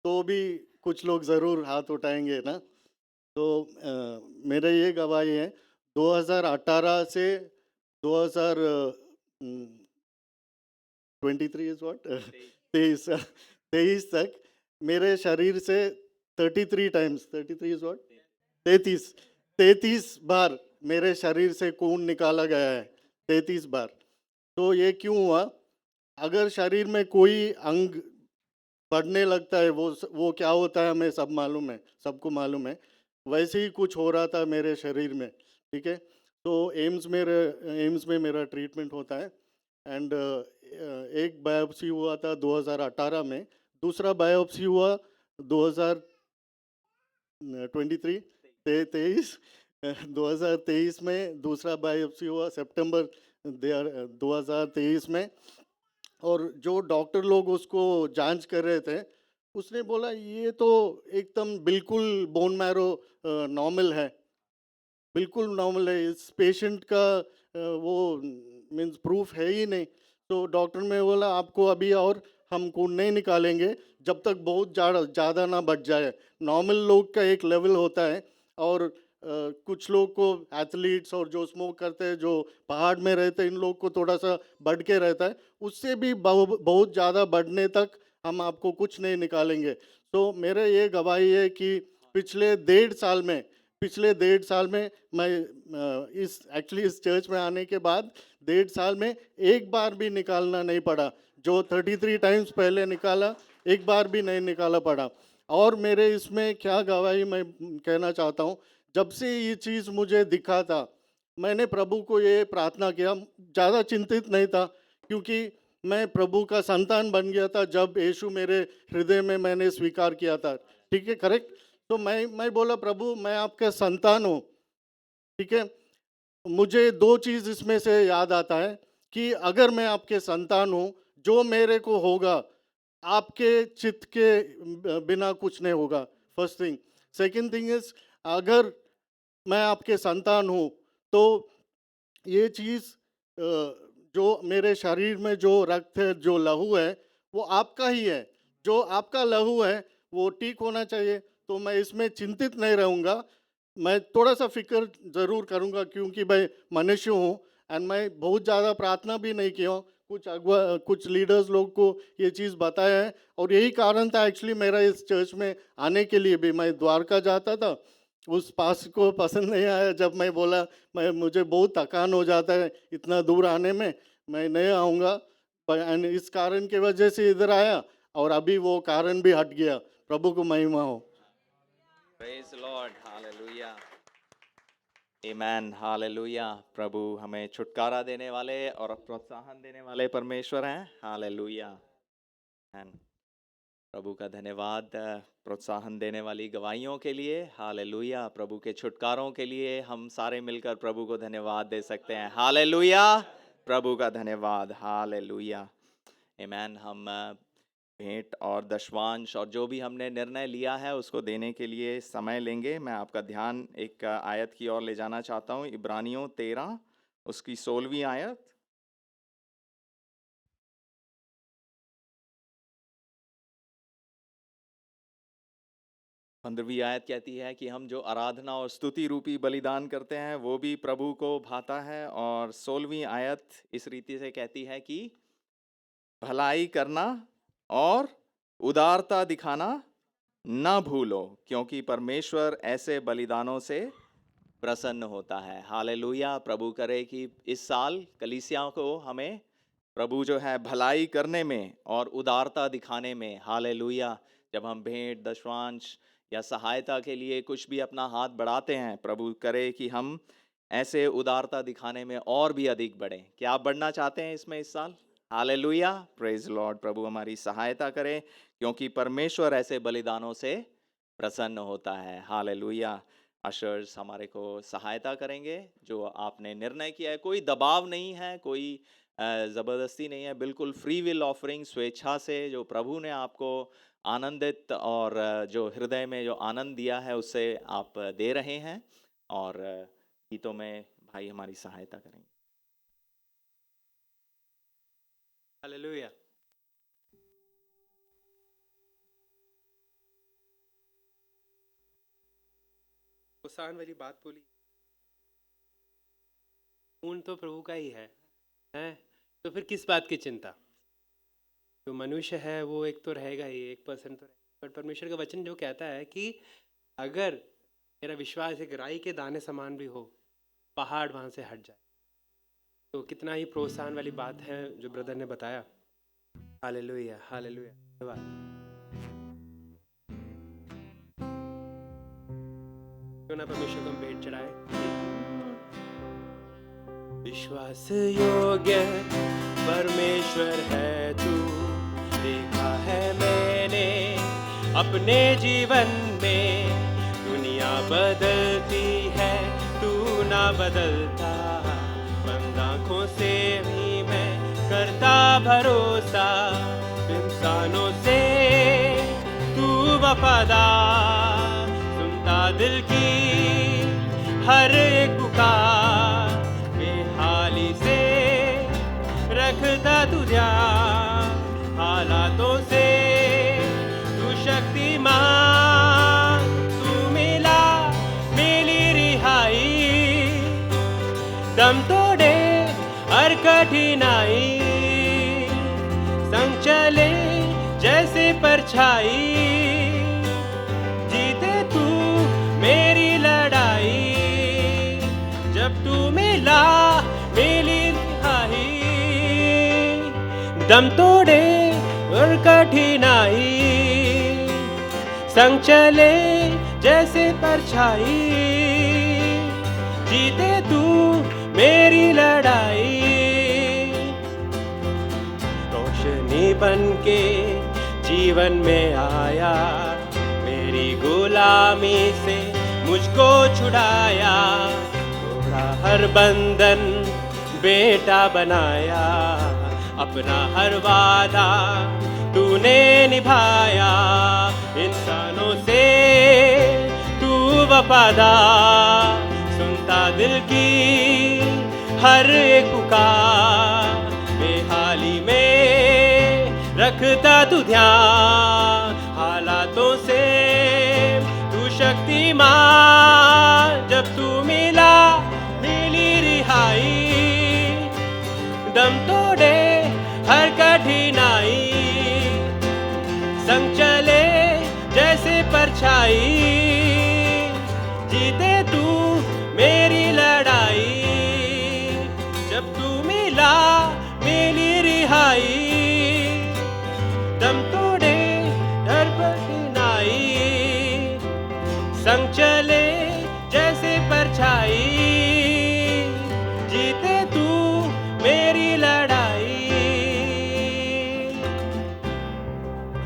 D: तो भी कुछ लोग ज़रूर हाथ उठाएंगे ना। तो मेरा ये गवाही है, 2018 से 2023 इज व्हाट 23 तक मेरे शरीर से 33 टाइम्स, 33 इज व्हाट 33 बार मेरे शरीर से खून निकाला गया है, 33 बार। तो ये क्यों हुआ? अगर शरीर में कोई अंग बढ़ने लगता है, वो क्या होता है हमें सब मालूम है, सबको मालूम है। वैसे ही कुछ हो रहा था मेरे शरीर में, ठीक है। तो एम्स में मेरा ट्रीटमेंट होता है, एंड एक बायोप्सी हुआ था 2018 में, दूसरा बायोप्सी हुआ 2023 23 2023 में दूसरा बायोप्सी हुआ सितंबर 2023 में। और जो डॉक्टर लोग उसको जांच कर रहे थे, उसने बोला ये तो एकदम बिल्कुल बोन मैरो नॉर्मल है, बिल्कुल नॉर्मल है, इस पेशेंट का वो मीन्स प्रूफ है ही नहीं। तो डॉक्टर ने बोला आपको अभी और हम खून नहीं निकालेंगे जब तक बहुत ज़्यादा ना बढ़ जाए। नॉर्मल लोग का एक लेवल होता है, और कुछ लोग को एथलीट्स और जो स्मोक करते हैं, जो पहाड़ में रहते हैं, इन लोग को थोड़ा सा बढ़ के रहता है, उससे भी बहुत ज़्यादा बढ़ने तक हम आपको कुछ नहीं निकालेंगे। तो मेरा ये गवाही है कि पिछले 1.5 साल में मैं इस एक्चुअली इस चर्च में आने के बाद 1.5 साल में एक बार भी निकालना नहीं पड़ा। जो 33 टाइम्स पहले निकाला, एक बार भी नहीं निकाला पड़ा। और मेरे इसमें क्या गवाही मैं कहना चाहता हूँ, जब से ये चीज़ मुझे दिखा था, मैंने प्रभु को ये प्रार्थना किया, ज़्यादा चिंतित नहीं था, क्योंकि मैं प्रभु का संतान बन गया था जब यीशु मेरे हृदय में मैंने स्वीकार किया था, ठीक है, करेक्ट। तो मैं बोला प्रभु मैं आपका संतान हूँ, ठीक है। मुझे 2 चीज़ इसमें से याद आता है कि अगर मैं आपके संतान हूँ, जो मेरे को होगा आपके चित्त के बिना कुछ नहीं होगा। First thing. Second thing is, अगर मैं आपके संतान हूँ तो ये चीज़ जो मेरे शरीर में जो रक्त है, जो लहू है, वो आपका ही है। जो आपका लहू है वो ठीक होना चाहिए, तो मैं इसमें चिंतित नहीं रहूँगा। मैं थोड़ा सा फिक्र ज़रूर करूँगा क्योंकि मैं मनुष्य हूँ, एंड मैं बहुत ज़्यादा प्रार्थना भी नहीं किया हूँ। कुछ लीडर्स लोग को ये चीज़ बताया है, और यही कारण था एक्चुअली मेरा इस चर्च में आने के लिए भी। मैं द्वारका जाता था, उस पास को पसंद नहीं आया जब मैं बोला मुझे बहुत थकान हो जाता है इतना दूर आने में, मैं नहीं आऊँगा। पर इस कारण की वजह से इधर आया, और अभी वो कारण भी हट गया। प्रभु को महिमा हो।
A: Praise the Lord, hallelujah. Amen, hallelujah. प्रभु हमें छुटकारा देने वाले और प्रोत्साहन देने वाले परमेश्वर हैं। हालेलुया। प्रभु का धन्यवाद प्रोत्साहन देने वाली गवाहियों के लिए। हालेलुया। प्रभु के छुटकारों के लिए हम सारे मिलकर प्रभु को धन्यवाद दे सकते हैं। हालेलुया। प्रभु का धन्यवाद। हालेलुया। आमीन। हम भेंट और दशवांश और जो भी हमने निर्णय लिया है उसको देने के लिए समय लेंगे। मैं आपका ध्यान एक आयत की ओर ले जाना चाहता हूँ, इब्रानियों 13 उसकी 16वीं आयत। पंद्रहवीं आयत कहती है कि हम जो आराधना और स्तुति रूपी बलिदान करते हैं वो भी प्रभु को भाता है। और 16वीं आयत इस रीति से कहती है कि भलाई करना और उदारता दिखाना ना भूलो, क्योंकि परमेश्वर ऐसे बलिदानों से प्रसन्न होता है। हालेलुया। प्रभु करे कि इस साल कलीसिया को हमें प्रभु जो है भलाई करने में और उदारता दिखाने में, हालेलुया, जब हम भेंट दशवांश या सहायता के लिए कुछ भी अपना हाथ बढ़ाते हैं, प्रभु करे कि हम ऐसे उदारता दिखाने में और भी अधिक बढ़ें। क्या आप बढ़ना चाहते हैं इसमें इस साल? हालेलुया। Praise Lord. प्रभु हमारी सहायता करे, क्योंकि परमेश्वर ऐसे बलिदानों से प्रसन्न होता है। हालेलुया। अशर्स हमारे को सहायता करेंगे जो आपने निर्णय किया है। कोई दबाव नहीं है, कोई ज़बरदस्ती नहीं है, बिल्कुल फ्री विल ऑफरिंग, स्वेच्छा से जो प्रभु ने आपको आनंदित और जो हृदय में जो आनंद दिया है उससे आप दे रहे हैं। और गीतों में भाई हमारी सहायता करेंगे।
B: हालेलुया। प्रोत्साहन वाली बात बोली, खून तो प्रभु का ही है, तो फिर किस बात की चिंता? जो मनुष्य है वो एक तो रहेगा ही, 1% तो रहेगा। पर परमेश्वर का वचन जो कहता है कि अगर मेरा विश्वास एक राई के दाने समान भी हो, पहाड़ वहां से हट जाए। तो कितना ही प्रोत्साहन वाली बात है जो ब्रदर ने बताया। हालेलुया, हालेलुया, धन्यवाद। क्यों ना परमेश्वर को हम भेंट चढ़ाए। विश्वास योग्य परमेश्वर है तू, देखा है मैंने अपने जीवन में। दुनिया बदलती है, तू ना बदलता। बंद आँखों से भी मैं करता भरोसा, इंसानों से तू वफादार। सुनता दिल की हर एक पुकार, बेहाली से रखता तू ध्यान। हालातों से तू शक्तिमान, तू मिली रिहाई। दम तोड़े हर कठिनाई, संग चले जैसे परछाई। जीते तू मेरी लड़ाई, जब तू मिला मिली रिहाई। दम तोड़े और कठिनाई, संग चले जैसे परछाई। जीते तू मेरी लड़ाई। रोशनी बन के जीवन में आया, मेरी गुलामी से मुझको छुड़ाया। तोड़ा हर बंधन बेटा बनाया, अपना हर वादा तूने निभाया इंसानों से तू वफादार, सुनता दिल की हर एक पुकार, बेहाली में रखता तू ध्यान, हालातों से तू शक्तिमान, जब तू मिला मिली रिहाई, दम तोड़े हर कठिनाई, संग चले जैसे परछाई, जीते तू मेरी लड़ाई, जब तू मिला मिली रिहाई, दम तोड़े हर कठिनाई, संग चले जैसे परछाई, जीते तू मेरी लड़ाई।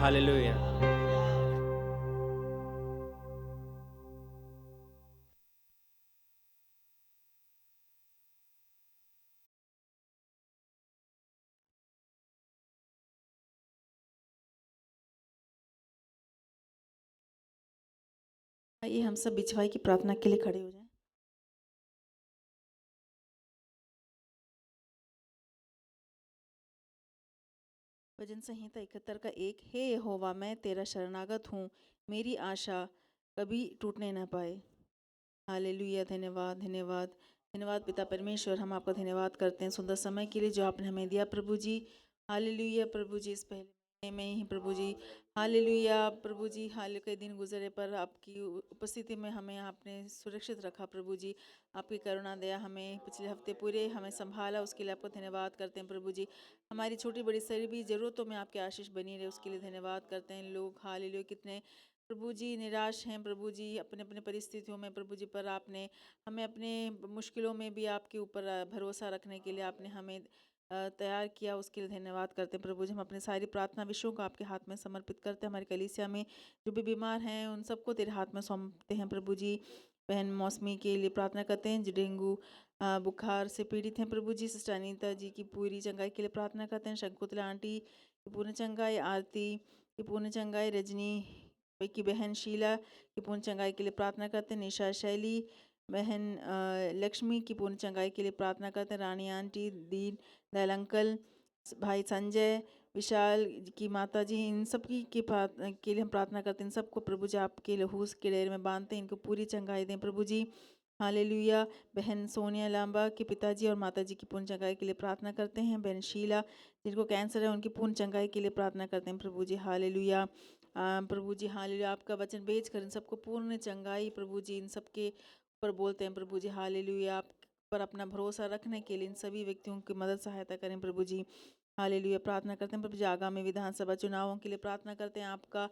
B: हालेलुया।
E: आइए हम सब बिछवाई की प्रार्थना के लिए खड़े हो जाएं। भजन संहिता 71 का 1। हे यहोवा, मैं तेरा शरणागत हूँ, मेरी आशा कभी टूटने न पाए। हालेलुया। धन्यवाद धन्यवाद धन्यवाद पिता परमेश्वर, हम आपका धन्यवाद करते हैं सुंदर समय के लिए जो आपने हमें दिया प्रभु जी। हालेलुया प्रभु जी, इस पहले महीने में ही प्रभु जी, हालेलुया प्रभु जी, हाल कई दिन गुजरे पर आपकी उपस्थिति में हमें आपने सुरक्षित रखा प्रभु जी। आपकी करुणा दया हमें पिछले हफ्ते पूरे हमें संभाला, उसके लिए आपको धन्यवाद करते हैं प्रभु जी। हमारी छोटी बड़ी सारी भी ज़रूरतों में आपकी आशीष बनी रहे, उसके लिए धन्यवाद करते हैं। लोग हालेलुया कितने प्रभु जी निराश हैं प्रभु जी अपने अपने परिस्थितियों में प्रभु जी, पर आपने हमें अपने मुश्किलों में भी आपके ऊपर भरोसा रखने के लिए आपने हमें तैयार किया, उसके लिए धन्यवाद करते हैं प्रभु जी। हम अपने सारी प्रार्थना विषयों को आपके हाथ में समर्पित करते हैं। हमारी कलीसिया में जो भी बीमार हैं उन सबको तेरे हाथ में सौंपते हैं प्रभु जी। बहन मौसमी के लिए प्रार्थना करते हैं जो डेंगू बुखार से पीड़ित हैं प्रभु जी। सिस्टर अनीता जी की पूरी चंगाई के लिए प्रार्थना करते हैं। शंकुतला आंटी की पूर्ण चंगाई, आरती की पूर्ण चंगाई, रजनी की बहन शीला की पूर्ण चंगाई के लिए प्रार्थना करते हैं। निशा शैली बहन लक्ष्मी की पूर्ण चंगाई के लिए प्रार्थना करते हैं। रानी आंटी, दीन दयाल अंकल, भाई संजय, विशाल की माता जी, इन सब की के लिए हम प्रार्थना करते हैं। इन सबको प्रभु जी आपके लहू के डेरे में बांधते हैं, इनको पूरी चंगाई दें प्रभु जी। हालेलुया। बहन सोनिया लांबा के पिताजी और माताजी की पूर्ण चंगाई के लिए प्रार्थना करते हैं। बहन शीला जिनको कैंसर है उनकी पूर्ण चंगाई के लिए प्रार्थना करते हैं प्रभु जी। हालेलुया प्रभु जी। हालेलुया। आपका वचन भेज कर इन सबको पूर्ण चंगाई प्रभु जी इन सबके ऊपर बोलते हैं प्रभु जी। हालेलुया। आप पर अपना भरोसा रखने के लिए इन सभी व्यक्तियों की मदद सहायता करें प्रभु जी। हालेलुया। प्रार्थना करते हैं प्रभु जी आगामी विधानसभा चुनावों के लिए प्रार्थना करते हैं। आपका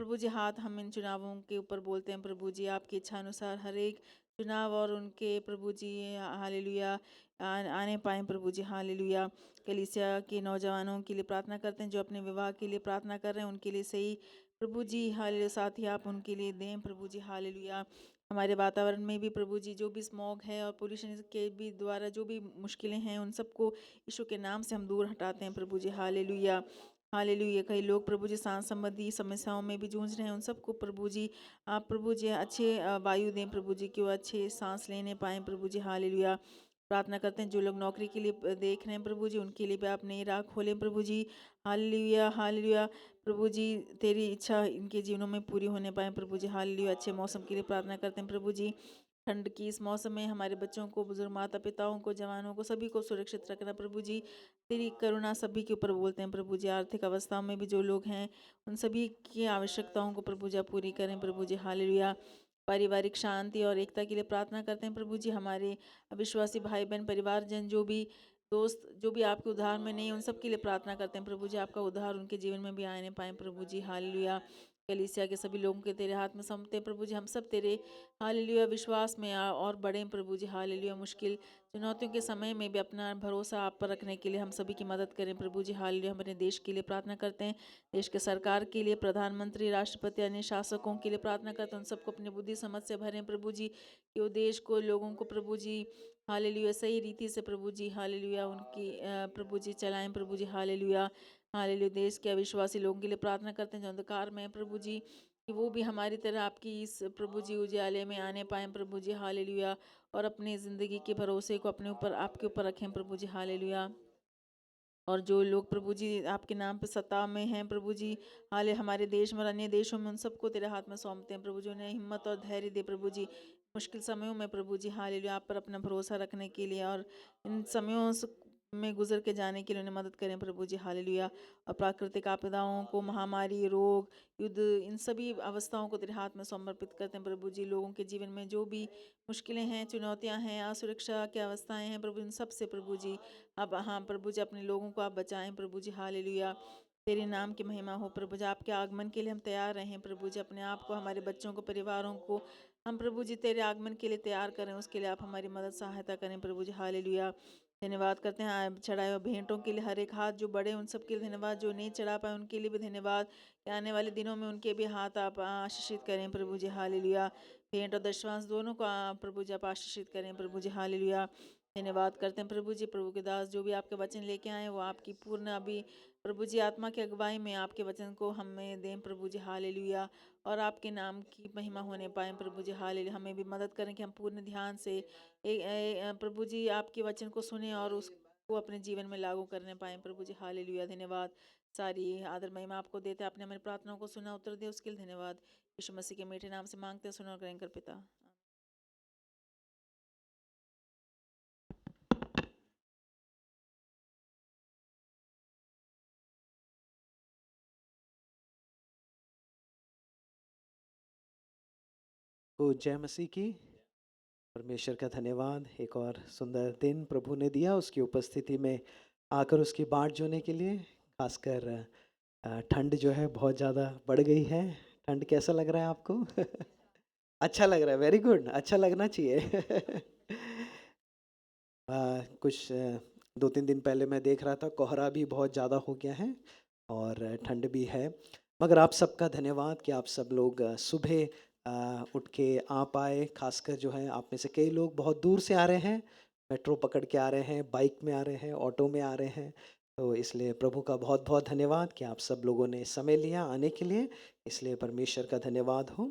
E: प्रभु जी हाथ हम इन चुनावों के ऊपर बोलते हैं प्रभु जी। आपकी इच्छा अनुसार हर एक चुनाव और उनके प्रभु जी हालेलुया आने पाएँ प्रभु जी। हालेलुया। कलीसिया के नौजवानों के लिए प्रार्थना करते हैं जो अपने विवाह के लिए प्रार्थना कर रहे हैं, उनके लिए सही प्रभु जी हालेलुया साथ ही आप उनके लिए दें प्रभु जी। हालेलुया। हमारे वातावरण में भी प्रभु जी जो भी स्मॉग है और पोल्यूशन के भी द्वारा जो भी मुश्किलें हैं उन सबको यीशु के नाम से हम दूर हटाते हैं प्रभु जी। हालेलुया। हालेलुया। कई लोग प्रभु जी सांस संबंधी समस्याओं में भी जूझ रहे हैं, उन सबको प्रभु जी आप प्रभु जी अच्छे वायु दें प्रभु जी कि वो अच्छे सांस लेने पाएँ प्रभु जी। हालेलुया। प्रार्थना करते हैं जो लोग नौकरी के लिए देख रहे हैं प्रभु जी उनके लिए भी आप नई राह खोलें प्रभु जी। हालेलुया। हालेलुया प्रभु जी तेरी इच्छा इनके जीवनों में पूरी होने पाए प्रभु जी। हालेलुया। अच्छे मौसम के लिए प्रार्थना करते हैं प्रभु जी। ठंड की इस मौसम में हमारे बच्चों को, बुजुर्ग माता पिताओं को, जवानों को, सभी को सुरक्षित रखना प्रभु जी। तेरी करुणा सभी के ऊपर बोलते हैं प्रभु जी। आर्थिक अवस्था में भी जो लोग हैं उन सभी की आवश्यकताओं को प्रभु जी आप पूरी करें प्रभु जी। हालेलुया। पारिवारिक शांति और एकता के लिए प्रार्थना करते हैं प्रभु जी। हमारे विश्वासी भाई बहन परिवारजन जो भी दोस्त जो भी आपके उद्धार में नहीं उन सब के लिए प्रार्थना करते हैं प्रभु जी। आपका उद्धार उनके जीवन में भी आने पाए प्रभु जी। हालेलुया। कलीसिया के सभी लोगों के तेरे हाथ में सौंपते हैं प्रभु जी। हम सब तेरे हालेलुया विश्वास में और बढ़ें प्रभु जी। हालेलुया। मुश्किल चुनौतियों के समय में भी अपना भरोसा आप पर रखने के लिए हम सभी की मदद करें प्रभु जी। हालेलुया। हम अपने देश के लिए प्रार्थना करते हैं, देश के सरकार के लिए, प्रधानमंत्री, राष्ट्रपति, अन्य शासकों के लिए प्रार्थना करते हैं। उन सबको अपनी बुद्धि समझ से भरें प्रभु जी कि वो देश को, लोगों को प्रभु जी हालेलुया। सही रीति से प्रभु जी हालेलुया उनकी प्रभु जी चलाएं प्रभु जी हालेलुया। हालेलुया। देश के अविश्वासी लोगों के लिए प्रार्थना करते हैं जो अंधकार में हैं, प्रभु जी कि वो भी हमारी तरह आपकी इस प्रभु जी उजाले में आने पाएं प्रभु जी हालेलुया। और अपनी ज़िंदगी के भरोसे को अपने ऊपर आपके ऊपर रखें प्रभु जी हालेलुया। और जो लोग प्रभु जी आपके नाम पे सत्ता में हैं प्रभु जी हाले हमारे देश में और अन्य देशों में उन सबको तेरे हाथ में सौंपते हैं प्रभु जी। उन्हें हिम्मत और धैर्य दे प्रभु जी मुश्किल समयों में प्रभु जी हालेलुया आप पर अपना भरोसा रखने के लिए और इन समयों में गुजर के जाने के लिए उन्हें मदद करें प्रभु जी हालेलुया। और प्राकृतिक आपदाओं को महामारी रोग युद्ध इन सभी अवस्थाओं को तेरे हाथ में समर्पित करते हैं प्रभु जी। लोगों के जीवन में जो भी मुश्किलें हैं चुनौतियां हैं असुरक्षा की अवस्थाएं हैं प्रभु इन सब से प्रभु जी अब हाँ प्रभु जी अपने लोगों को आप बचाएं प्रभु जी हालेलुया। तेरे नाम की महिमा हो प्रभु जी। आपके आगमन के लिए हम तैयार रहें प्रभु जी। अपने आप को हमारे बच्चों को परिवारों को हम प्रभु जी तेरे आगमन के लिए तैयार करें उसके लिए आप हमारी मदद सहायता करें प्रभु जी हालेलुया। धन्यवाद करते हैं चढ़ाए हुए भेंटों के लिए हर एक हाथ जो बड़े उन सब के लिए धन्यवाद जो नहीं चढ़ा पाए उनके लिए भी धन्यवाद कि आने वाले दिनों में उनके भी हाथ आप आशीषित करें प्रभु जी हालेलुया। भेंट और दशवांश दोनों को प्रभु जी आप आशीषित करें प्रभु जी हालेलुया। धन्यवाद करते हैं प्रभु जी। प्रभु के दास जो भी आपके वचन लेके आए वो आपकी पूर्ण अभी प्रभु जी आत्मा की अगुवाई में आपके वचन को हमें दें प्रभु जी हालेलुया। और आपके नाम की महिमा होने पाए प्रभु जी हालेलुया। हमें भी मदद करें कि हम पूर्ण ध्यान से प्रभु जी आपके वचन को सुने और उसको अपने जीवन में लागू करने पाए प्रभु जी हालेलुया। धन्यवाद सारी आदर महिमा आपको देते हैं। आपने हमारी प्रार्थनाओं को सुना उत्तर दिया उसके लिए धन्यवाद। यीशु मसीह के मीठे नाम से मांगते हैं सुनो और ग्रहण कर पिता।
F: तो जय मसीह की। परमेश्वर का धन्यवाद एक और सुंदर दिन प्रभु ने दिया उसकी उपस्थिति में आकर उसकी बाट जोने के लिए। खासकर ठंड जो है बहुत ज़्यादा बढ़ गई है। ठंड कैसा लग रहा है आपको? अच्छा लग रहा है। Very good. अच्छा लगना चाहिए। कुछ 2-3 दिन पहले मैं देख रहा था कोहरा भी बहुत ज़्यादा हो गया है और ठंड भी है। मगर आप सबका धन्यवाद कि आप सब लोग सुबह उठ के आ पाए। खासकर जो है आप में से कई लोग बहुत दूर से आ रहे हैं, मेट्रो पकड़ के आ रहे हैं, बाइक में आ रहे हैं, ऑटो में आ रहे हैं। तो इसलिए प्रभु का बहुत बहुत धन्यवाद कि आप सब लोगों ने समय लिया आने के लिए। इसलिए परमेश्वर का धन्यवाद हो।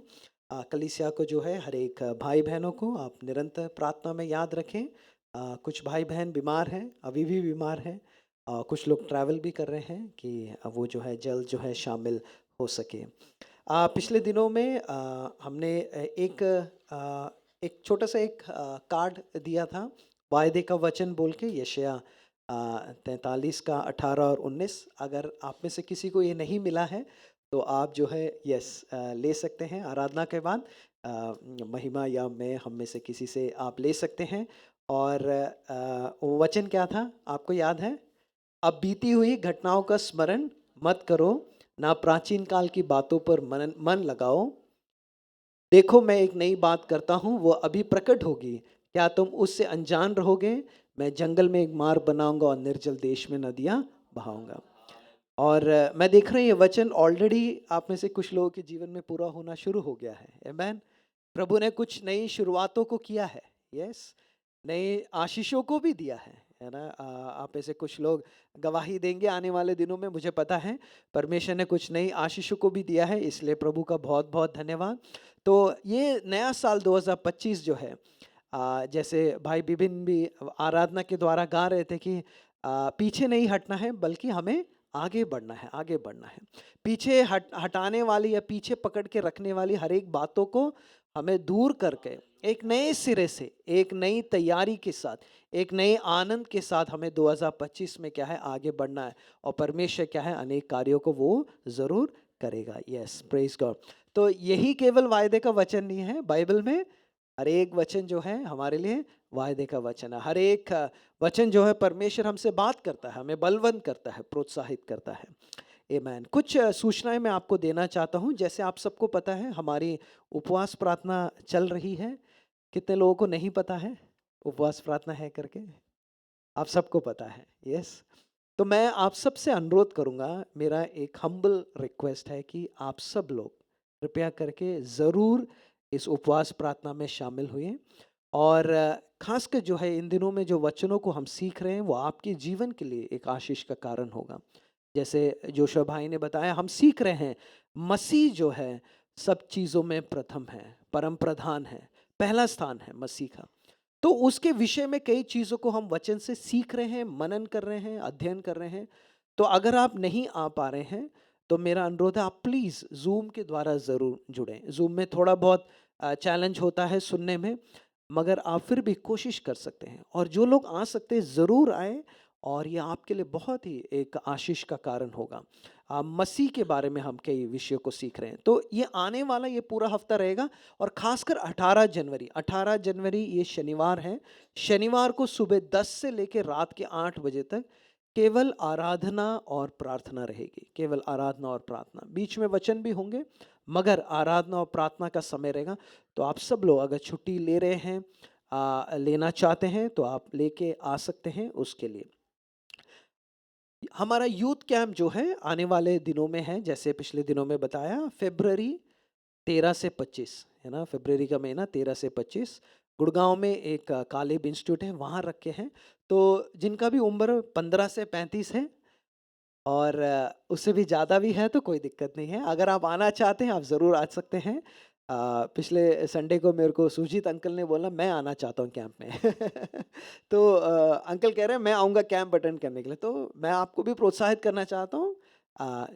F: कलीसिया को जो है हर एक भाई बहनों को आप निरंतर प्रार्थना में याद रखें। कुछ भाई बहन बीमार हैं, अभी भी बीमार हैं। कुछ लोग ट्रैवल भी कर रहे हैं कि वो जो है जल्द जो है शामिल हो सके। पिछले दिनों में हमने एक छोटा सा एक कार्ड दिया था वायदे का वचन बोल के यशायाह 43 का 18 और 19। अगर आप में से किसी को ये नहीं मिला है तो आप जो है ले सकते हैं आराधना के बाद। महिमा या मैं हम में से किसी से आप ले सकते हैं। और वो वचन क्या था आपको याद है? अब बीती हुई घटनाओं का स्मरण मत करो, ना प्राचीन काल की बातों पर मन लगाओ। देखो मैं एक नई बात करता हूँ, वो अभी प्रकट होगी, क्या तुम उससे अनजान रहोगे? मैं जंगल में एक मार्ग बनाऊंगा और निर्जल देश में नदियाँ बहाऊंगा। और मैं देख रहा हूँ ये वचन ऑलरेडी आप में से कुछ लोगों के जीवन में पूरा होना शुरू हो गया है। आमीन। प्रभु ने कुछ नई शुरुआतों को किया है। यस, नए आशीषों को भी दिया है ना। आप में से कुछ लोग गवाही देंगे आने वाले दिनों में, मुझे पता है। परमेश्वर ने कुछ नई आशीषों को भी दिया है, इसलिए प्रभु का बहुत बहुत धन्यवाद। तो ये नया साल 2025 जो है, जैसे भाई बिबिन भी आराधना के द्वारा गा रहे थे कि पीछे नहीं हटना है बल्कि हमें आगे बढ़ना है, आगे बढ़ना है। पीछे हटाने वाली या पीछे पकड़ के रखने वाली हर एक बातों को हमें दूर करके एक नए सिरे से, एक नई तैयारी के साथ, एक नए आनंद के साथ हमें 2025 में क्या है आगे बढ़ना है। और परमेश्वर क्या है अनेक कार्यों को वो ज़रूर करेगा। Yes, praise God. तो यही केवल वायदे का वचन नहीं है, बाइबल में हर एक वचन जो है हमारे लिए वायदे का वचन है। हर एक वचन जो है परमेश्वर हमसे बात करता है, हमें बलवंत करता है, प्रोत्साहित करता है। आमीन। कुछ सूचनाएं मैं आपको देना चाहता हूं। जैसे आप सबको पता है हमारी उपवास प्रार्थना चल रही है। कितने लोगों को नहीं पता है उपवास प्रार्थना है करके? आप सबको पता है। यस। तो मैं आप सबसे अनुरोध करूंगा, मेरा एक हम्बल रिक्वेस्ट है कि आप सब लोग कृपया करके ज़रूर इस उपवास प्रार्थना में शामिल हुए। और खासकर जो है इन दिनों में जो वचनों को हम सीख रहे हैं वो आपके जीवन के लिए एक आशीष का कारण होगा। जैसे जोशुआ भाई ने बताया, हम सीख रहे हैं मसीह जो है सब चीज़ों में प्रथम है, परम प्रधान है, पहला स्थान है मसीह का। तो उसके विषय में कई चीज़ों को हम वचन से सीख रहे हैं, मनन कर रहे हैं, अध्ययन कर रहे हैं। तो अगर आप नहीं आ पा रहे हैं तो मेरा अनुरोध है आप प्लीज़ जूम के द्वारा ज़रूर जुड़ें। जूम में थोड़ा बहुत चैलेंज होता है सुनने में, मगर आप फिर भी कोशिश कर सकते हैं। और जो लोग आ सकते हैं ज़रूर आए, और ये आपके लिए बहुत ही एक आशीष का कारण होगा। मसीह के बारे में हम कई विषयों को सीख रहे हैं। तो ये आने वाला ये पूरा हफ्ता रहेगा, और खासकर 18 जनवरी ये शनिवार है। शनिवार को सुबह 10 से लेकर रात के 8 बजे तक केवल आराधना और प्रार्थना रहेगी। केवल आराधना और प्रार्थना, बीच में वचन भी होंगे, मगर आराधना और प्रार्थना का समय रहेगा। तो आप सब लोग अगर छुट्टी ले रहे हैं, लेना चाहते हैं, तो आप लेके आ सकते हैं उसके लिए। हमारा यूथ कैंप जो है आने वाले दिनों में है, जैसे पिछले दिनों में बताया, फरवरी 13 से 25 है ना, फरवरी का महीना 13 से 25 गुड़गांव में एक कालेब इंस्टीट्यूट है, वहाँ रखे हैं। तो जिनका भी उम्र 15 से 35 है और उससे भी ज़्यादा भी है तो कोई दिक्कत नहीं है। अगर आप आना चाहते हैं आप ज़रूर आ सकते हैं। पिछले संडे को मेरे को सुजीत अंकल ने बोला मैं आना चाहता हूँ कैंप में तो अंकल कह रहे हैं मैं आऊँगा कैंप अटेंड करने के लिए। तो मैं आपको भी प्रोत्साहित करना चाहता हूँ,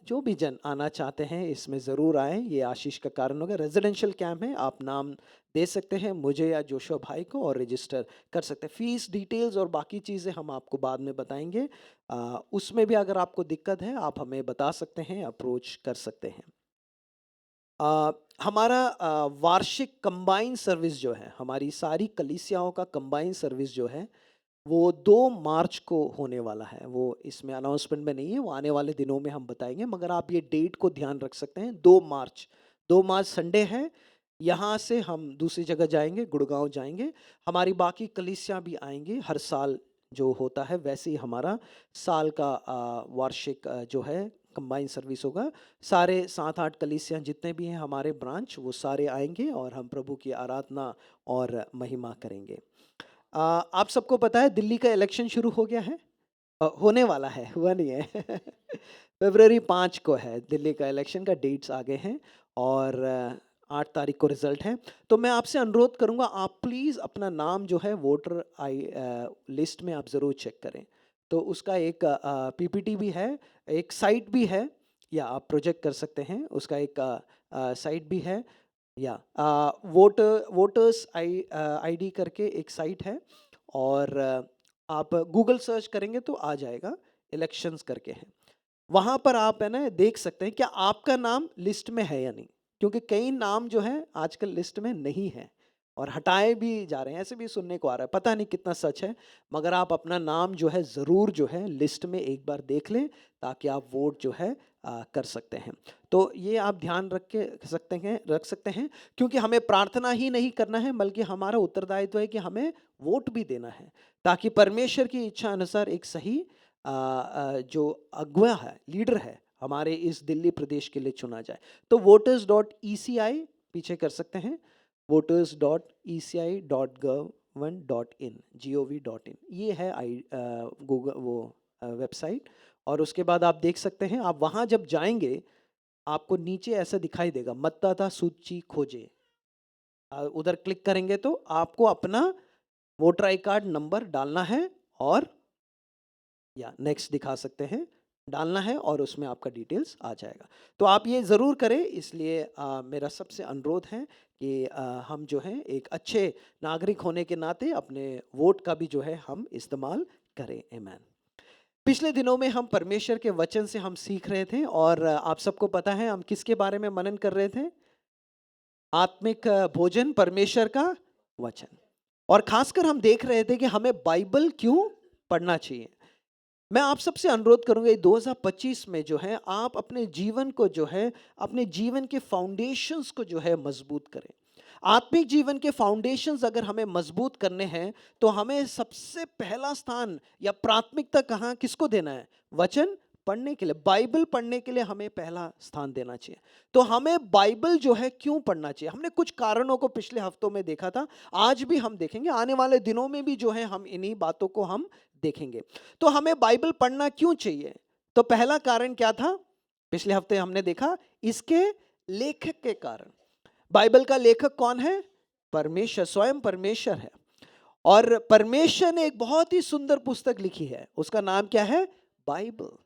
F: जो भी जन आना चाहते हैं इसमें ज़रूर आएँ, ये आशीष का कारण होगा। रेजिडेंशियल कैंप है, आप नाम दे सकते हैं मुझे या जोशुआ भाई को और रजिस्टर कर सकते हैं। फीस डिटेल्स और बाकी चीज़ें हम आपको बाद में बताएंगे। उसमें भी अगर आपको दिक्कत है आप हमें बता सकते हैं, अप्रोच कर सकते हैं। हमारा वार्षिक कंबाइन सर्विस जो है, हमारी सारी कलीसियाओं का कंबाइन सर्विस जो है वो 2 मार्च को होने वाला है। वो इसमें अनाउंसमेंट में नहीं है, वो आने वाले दिनों में हम बताएंगे, मगर आप ये डेट को ध्यान रख सकते हैं। 2 मार्च संडे है। यहाँ से हम दूसरी जगह जाएंगे, गुड़गांव जाएंगे। हमारी बाकी कलीसियाँ भी आएंगी, हर साल जो होता है वैसे ही हमारा साल का वार्षिक जो है कंबाइन सर्विस होगा। सारे 7-8 कलीसियाँ जितने भी हैं हमारे ब्रांच, वो सारे आएंगे और हम प्रभु की आराधना और महिमा करेंगे। आप सबको पता है दिल्ली का इलेक्शन शुरू हो गया है, होने वाला है, हुआ नहीं है फरवरी 5 को है दिल्ली का इलेक्शन का, डेट्स आ गए हैं और 8 तारीख को रिजल्ट है। तो मैं आपसे अनुरोध करूंगा आप प्लीज़ अपना नाम जो है वोटर लिस्ट में आप ज़रूर चेक करें। तो उसका एक पीपीटी भी है, एक साइट भी है, या आप प्रोजेक्ट कर सकते हैं, उसका एक साइट भी है, या वोटर्स आईडी करके एक साइट है, और आप गूगल सर्च करेंगे तो आ जाएगा, इलेक्शंस करके हैं। वहाँ पर आप है ना देख सकते हैं क्या आपका नाम लिस्ट में है या नहीं, क्योंकि कई नाम जो है आजकल लिस्ट में नहीं है और हटाए भी जा रहे हैं, ऐसे भी सुनने को आ रहा है, पता नहीं कितना सच है, मगर आप अपना नाम जो है ज़रूर जो है लिस्ट में एक बार देख लें ताकि आप वोट जो है कर सकते हैं। तो ये आप ध्यान रख सकते हैं, क्योंकि हमें प्रार्थना ही नहीं करना है बल्कि हमारा उत्तरदायित्व है कि हमें वोट भी देना है, ताकि परमेश्वर की इच्छा अनुसार एक सही जो अगुवा है, लीडर है, हमारे इस दिल्ली प्रदेश के लिए चुना जाए। तो voters.eci पीछे कर सकते हैं, voters.eci.gov.in ये है गूगल वो वेबसाइट। और उसके बाद आप देख सकते हैं, आप वहाँ जब जाएंगे आपको नीचे ऐसा दिखाई देगा मतदाता सूची खोजे, उधर क्लिक करेंगे तो आपको अपना वोटर आई कार्ड नंबर डालना है और या नेक्स्ट दिखा सकते हैं, डालना है और उसमें आपका डिटेल्स आ जाएगा। तो आप ये ज़रूर करें, इसलिए मेरा सबसे अनुरोध है कि हम जो है एक अच्छे नागरिक होने के नाते अपने वोट का भी जो है हम इस्तेमाल करें। आमीन। पिछले दिनों में हम परमेश्वर के वचन से हम सीख रहे थे, और आप सबको पता है हम किसके बारे में मनन कर रहे थे? आत्मिक भोजन, परमेश्वर का वचन। और खासकर हम देख रहे थे कि हमें बाइबल क्यों पढ़ना चाहिए। मैं आप सबसे अनुरोध करूंगा 2025 में जो है आप अपने जीवन को जो है, अपने जीवन के फाउंडेशंस को जो है मजबूत करें। आत्मिक जीवन के फाउंडेशंस अगर हमें मजबूत करने हैं तो हमें सबसे पहला स्थान या प्राथमिकता कहाँ किसको देना है? वचन पढ़ने के लिए, बाइबल पढ़ने के लिए हमें पहला स्थान देना चाहिए। तो हमें बाइबल जो है क्यों पढ़ना चाहिए, हमने कुछ कारणों को पिछले हफ्तों में देखा था, आज भी हम देखेंगे, आने वाले दिनों में भी जो है हम इन्हीं बातों को हम देखेंगे। तो हमें बाइबल पढ़ना क्यों चाहिए? तो पहला कारण क्या था, पिछले हफ्ते हमने देखा, इसके लेखक के कारण। बाइबल का लेखक कौन है? परमेश्वर, स्वयं परमेश्वर है। और परमेश्वर ने एक बहुत ही सुंदर पुस्तक लिखी है, उसका नाम क्या है? बाइबल।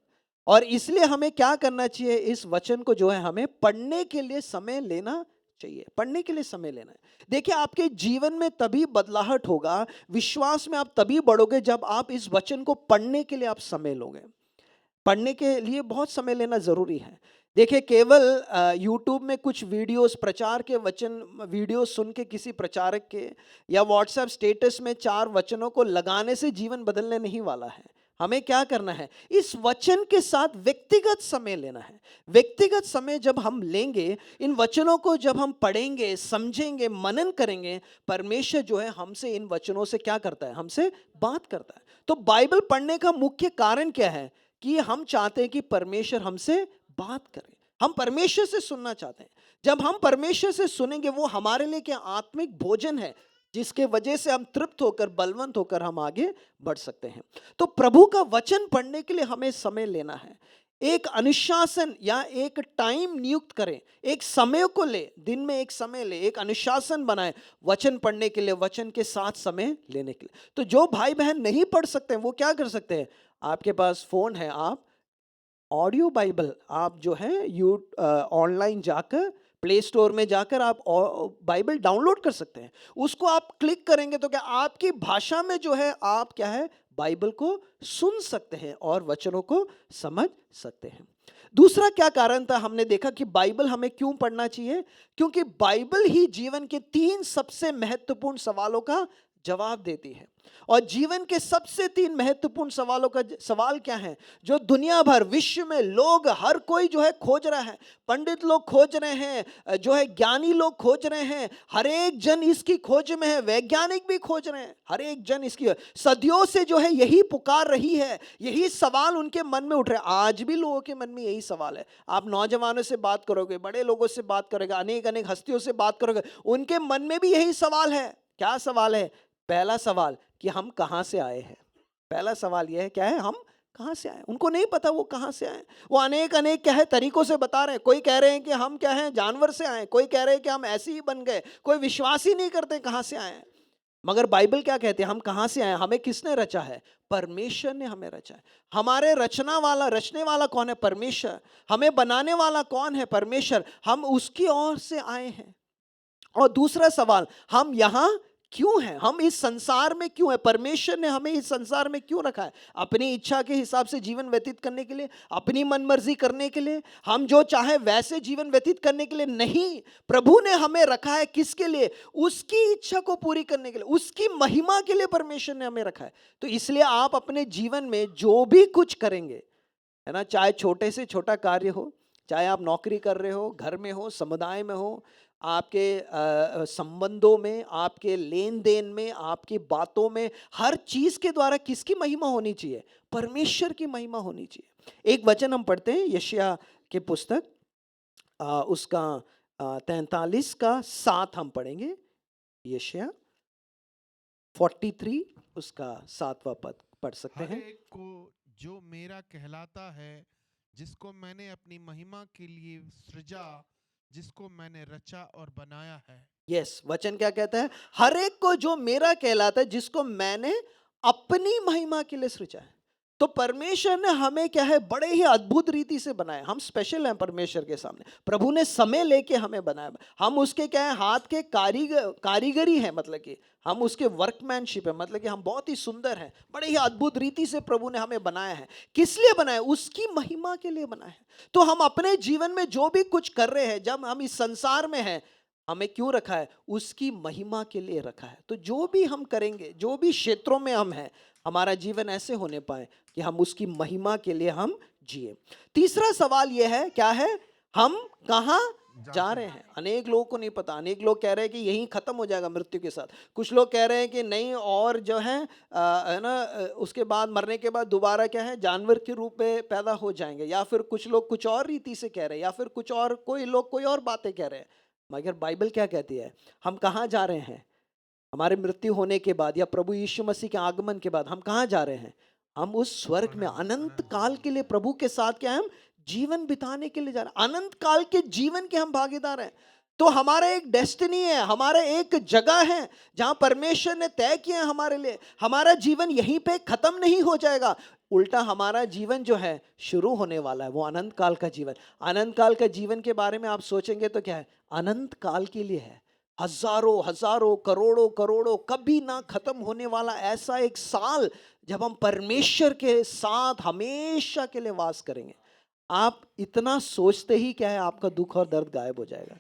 F: और इसलिए हमें क्या करना चाहिए, इस वचन को जो है हमें पढ़ने के लिए समय लेना चाहिए, पढ़ने के लिए समय लेना है। देखिए, आपके जीवन में तभी बदलाहट होगा, विश्वास में आप तभी बढ़ोगे जब आप इस वचन को पढ़ने के लिए आप समय लोगे। पढ़ने के लिए बहुत समय लेना जरूरी है। देखिए, केवल यूट्यूब में कुछ वीडियोस, प्रचार के वचन वीडियो सुन के किसी प्रचारक के, या व्हाट्सएप स्टेटस में 4 वचनों को लगाने से जीवन बदलने नहीं वाला है। हमें क्या करना है, इस वचन के साथ व्यक्तिगत समय लेना है। व्यक्तिगत समय जब हम लेंगे, इन वचनों को जब हम पढ़ेंगे, समझेंगे, मनन करेंगे, परमेश्वर जो है हमसे इन वचनों से क्या करता है, हमसे बात करता है। तो बाइबल पढ़ने का मुख्य कारण क्या है कि हम चाहते हैं कि परमेश्वर हमसे बात करे, हम परमेश्वर से सुनना चाहते हैं। जब हम परमेश्वर से सुनेंगे, वो हमारे लिए क्या आत्मिक भोजन है, जिसके वजह से हम तृप्त होकर, बलवंत होकर हम आगे बढ़ सकते हैं। तो प्रभु का वचन पढ़ने के लिए हमें समय लेना है। एक अनुशासन या एक टाइम नियुक्त करें, एक समय को ले, दिन में एक समय ले, एक अनुशासन बनाए वचन पढ़ने के लिए, वचन के साथ समय लेने के लिए। तो जो भाई बहन नहीं पढ़ सकते हैं, वो क्या कर सकते हैं, आपके पास फोन है, आप ऑडियो बाइबल, आप जो है ऑनलाइन जाकर, प्ले स्टोर में जाकर आप बाइबल डाउनलोड कर सकते हैं। उसको आप क्लिक करेंगे तो क्या आपकी भाषा में जो है आप क्या है, बाइबल को सुन सकते हैं और वचनों को समझ सकते हैं। दूसरा क्या कारण था, हमने देखा कि बाइबल हमें क्यों पढ़ना चाहिए, क्योंकि बाइबल ही जीवन के 3 सबसे महत्वपूर्ण सवालों का जवाब देती है। और जीवन के सबसे 3 महत्वपूर्ण सवालों का सवाल क्या है, जो दुनिया भर, विश्व में लोग, हर कोई जो है खोज रहा है। पंडित लोग खोज रहे हैं, जो है ज्ञानी लोग खोज रहे हैं, हर एक जन इसकी खोज में है, वैज्ञानिक भी खोज रहे हैं, हर एक जन इसकी, सदियों से जो है यही पुकार रही है, यही सवाल उनके मन में उठ रहे हैं। आज भी लोगों के मन में यही सवाल है। आप नौजवानों से बात करोगे, बड़े लोगों से बात करोगे, अनेक अनेक हस्तियों से बात करोगे, उनके मन में भी यही सवाल है। क्या सवाल है? पहला सवाल कि हम कहाँ से आए हैं। पहला सवाल यह है, क्या है, हम कहाँ से आए। उनको नहीं पता वो कहाँ से आए। वो अनेक अनेक क्या है तरीकों से बता रहे हैं। कोई कह रहे हैं कि हम क्या है, जानवर से आए, कोई कह रहे हैं कि हम ऐसे ही बन गए, कोई विश्वास ही नहीं करते कहाँ से आए। मगर बाइबल क्या कहती है, हम कहाँ से आए, हमें किसने रचा है? परमेश्वर ने हमें रचा है। हमारे रचने वाला कौन है? परमेश्वर। हमें बनाने वाला कौन है? परमेश्वर। हम उसकी ओर से आए हैं। और दूसरा सवाल, हम यहाँ क्यों है, हम इस संसार में क्यों है, परमेश्वर ने हमें इस संसार में क्यों रखा है? अपनी इच्छा के हिसाब से जीवन व्यतीत करने के लिए, अपनी मनमर्जी करने के लिए, हम जो चाहे वैसे जीवन व्यतीत करने के लिए नहीं। प्रभु ने हमें रखा है किसके लिए? उसकी इच्छा को पूरी करने के लिए, उसकी महिमा के लिए परमेश्वर ने हमें रखा है। तो इसलिए आप अपने जीवन में जो भी कुछ करेंगे, है ना, चाहे छोटे से छोटा कार्य हो, चाहे आप नौकरी कर रहे हो, घर में हो, समुदाय में हो, आपके संबंधों में, आपके लेन देन में, आपकी बातों में, हर चीज के द्वारा किसकी महिमा होनी चाहिए? परमेश्वर की महिमा होनी चाहिए। एक वचन हम पढ़ते हैं यशायाह की पुस्तक, उसका 43 का 7 हम पढ़ेंगे। यशायाह 43 उसका 7वां पद पढ़ सकते
G: हर
F: हैं।
G: एक को जो मेरा कहलाता है, जिसको मैंने अपनी महिमा के लिए सृजा, जिसको मैंने रचा और बनाया है।
F: यस, वचन क्या कहता है? हर एक को जो मेरा कहलाता है, जिसको मैंने अपनी महिमा के लिए सृजा है। तो परमेश्वर ने हमें क्या है, बड़े ही अद्भुत रीति से बनाया। हम स्पेशल हैं परमेश्वर के सामने। प्रभु ने समय लेके हमें बनाया। हम उसके क्या है, हाथ के कारीगरी है, मतलब कि हम उसके वर्कमैनशिप है, मतलब कि हम बहुत ही सुंदर हैं। बड़े ही अद्भुत रीति से प्रभु ने हमें बनाया है। किस लिए बनाया? उसकी महिमा के लिए बनाया है। तो हम अपने जीवन में जो भी कुछ कर रहे हैं, जब हम इस संसार में हैं, हमें क्यों रखा है? उसकी महिमा के लिए रखा है। तो जो भी हम करेंगे, जो भी क्षेत्रों में हम हैं, हमारा जीवन ऐसे होने पाए कि हम उसकी महिमा के लिए हम जिए। तीसरा सवाल यह है, क्या है? हम कहाँ जा रहे हैं। अनेक लोगों को नहीं पता, अनेक लोग कह रहे हैं कि यहीं खत्म हो जाएगा मृत्यु के साथ। कुछ लोग कह रहे हैं कि नहीं, और जो है है ना, उसके बाद मरने के बाद दोबारा क्या है, जानवर के रूप में पैदा हो जाएंगे, या फिर कुछ लोग कुछ और रीति से कह रहे हैं, या फिर कुछ और, कोई लोग कोई और बातें कह रहे हैं। मगर बाइबल क्या कहती है, हम कहाँ जा रहे हैं हमारे मृत्यु होने के बाद, या प्रभु यीशु मसीह के आगमन के बाद हम कहाँ जा रहे हैं? हम उस स्वर्ग में अनंत काल के लिए प्रभु के साथ क्या है, हम जीवन बिताने के लिए जा रहे हैं। अनंत काल के जीवन के हम भागीदार हैं। तो हमारा एक डेस्टिनी है, हमारा एक जगह है जहां परमेश्वर ने तय किया है हमारे लिए। हमारा जीवन यहीं पे खत्म नहीं हो जाएगा, उल्टा हमारा जीवन जो है शुरू होने वाला है, वो अनंत काल का जीवन। अनंत काल का जीवन के बारे में आप सोचेंगे तो क्या है, अनंत काल के लिए है, हजारों हजारों करोड़ों करोड़ों कभी ना खत्म होने वाला ऐसा एक साल जब हम परमेश्वर के साथ हमेशा के लिए वास करेंगे। आप इतना सोचते ही क्या है, आपका दुख और दर्द गायब हो जाएगा।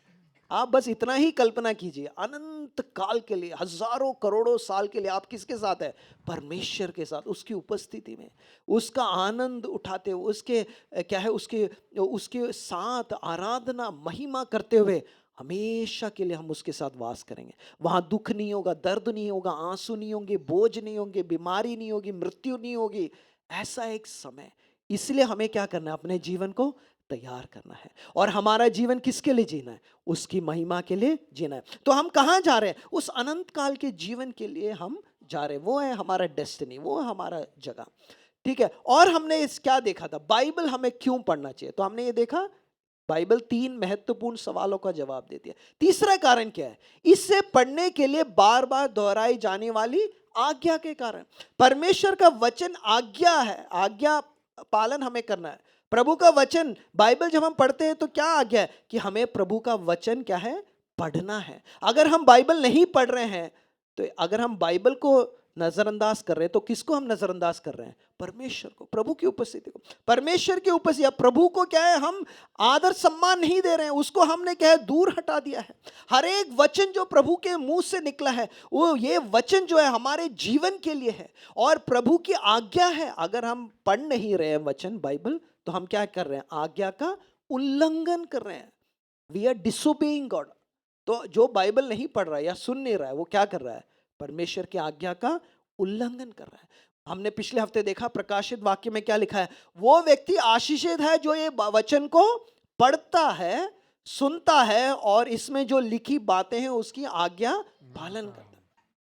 F: आप बस इतना ही कल्पना कीजिए, अनंत काल के लिए, हजारों करोड़ों साल के लिए आप किसके साथ है? परमेश्वर के साथ, उसकी उपस्थिति में, उसका आनंद उठाते हुए, उसके क्या है, उसके साथ आराधना महिमा करते हुए हमेशा के लिए हम उसके साथ वास करेंगे। वहाँ दुख नहीं होगा, दर्द नहीं होगा, आंसू नहीं होंगे, बोझ नहीं होंगे, बीमारी नहीं होगी, मृत्यु नहीं होगी। ऐसा एक समय, इसलिए हमें क्या करना है, अपने जीवन को तैयार करना है। और हमारा जीवन किसके लिए जीना है? उसकी महिमा के लिए जीना है। तो हम कहाँ जा रहे हैं? उस अनंत काल के जीवन के लिए हम जा रहे हैं। वो है हमारा डेस्टिनी, वो है हमारा जगह। ठीक है। और हमने इस क्या देखा था, बाइबल हमें क्यों पढ़ना चाहिए? तो हमने ये देखा, बाइबल 3 महत्वपूर्ण सवालों का जवाब देती है। तीसरा कारण क्या है? इससे पढ़ने के लिए बार बार दोहराई जाने वाली आज्ञा के कारण। परमेश्वर का वचन आज्ञा है, आज्ञा पालन हमें करना है। प्रभु का वचन, बाइबल जब हम पढ़ते हैं तो क्या आज्ञा है? कि हमें प्रभु का वचन क्या है? पढ़ना है। अगर हम बाइबल नहीं पढ़ रहे हैं, तो अगर हम बाइबल को नजरअंदाज कर रहे हैं, तो किसको हम नजरअंदाज कर रहे हैं? परमेश्वर को, प्रभु की उपस्थिति को। परमेश्वर की उपस्थिति, प्रभु को क्या है, हम आदर सम्मान नहीं दे रहे हैं, उसको हमने क्या है, दूर हटा दिया है। हर एक वचन जो प्रभु के मुंह से निकला है, वो ये वचन जो है हमारे जीवन के लिए है और प्रभु की आज्ञा है। अगर हम पढ़ नहीं रहे हैं वचन बाइबल, तो हम क्या कर रहे हैं? आज्ञा का उल्लंघन कर रहे हैं। We are disobeying God. तो जो बाइबल नहीं पढ़ रहा है या सुन नहीं रहा है, वो क्या कर रहा है? परमेश्वर की आज्ञा का उल्लंघन कर रहा है। हमने पिछले हफ्ते देखा, प्रकाशित वाक्य में क्या लिखा है? वो व्यक्ति आशीषित है जो ये वचन को पढ़ता है, सुनता है और इसमें जो लिखी बातें हैं उसकी आज्ञा पालन करता है।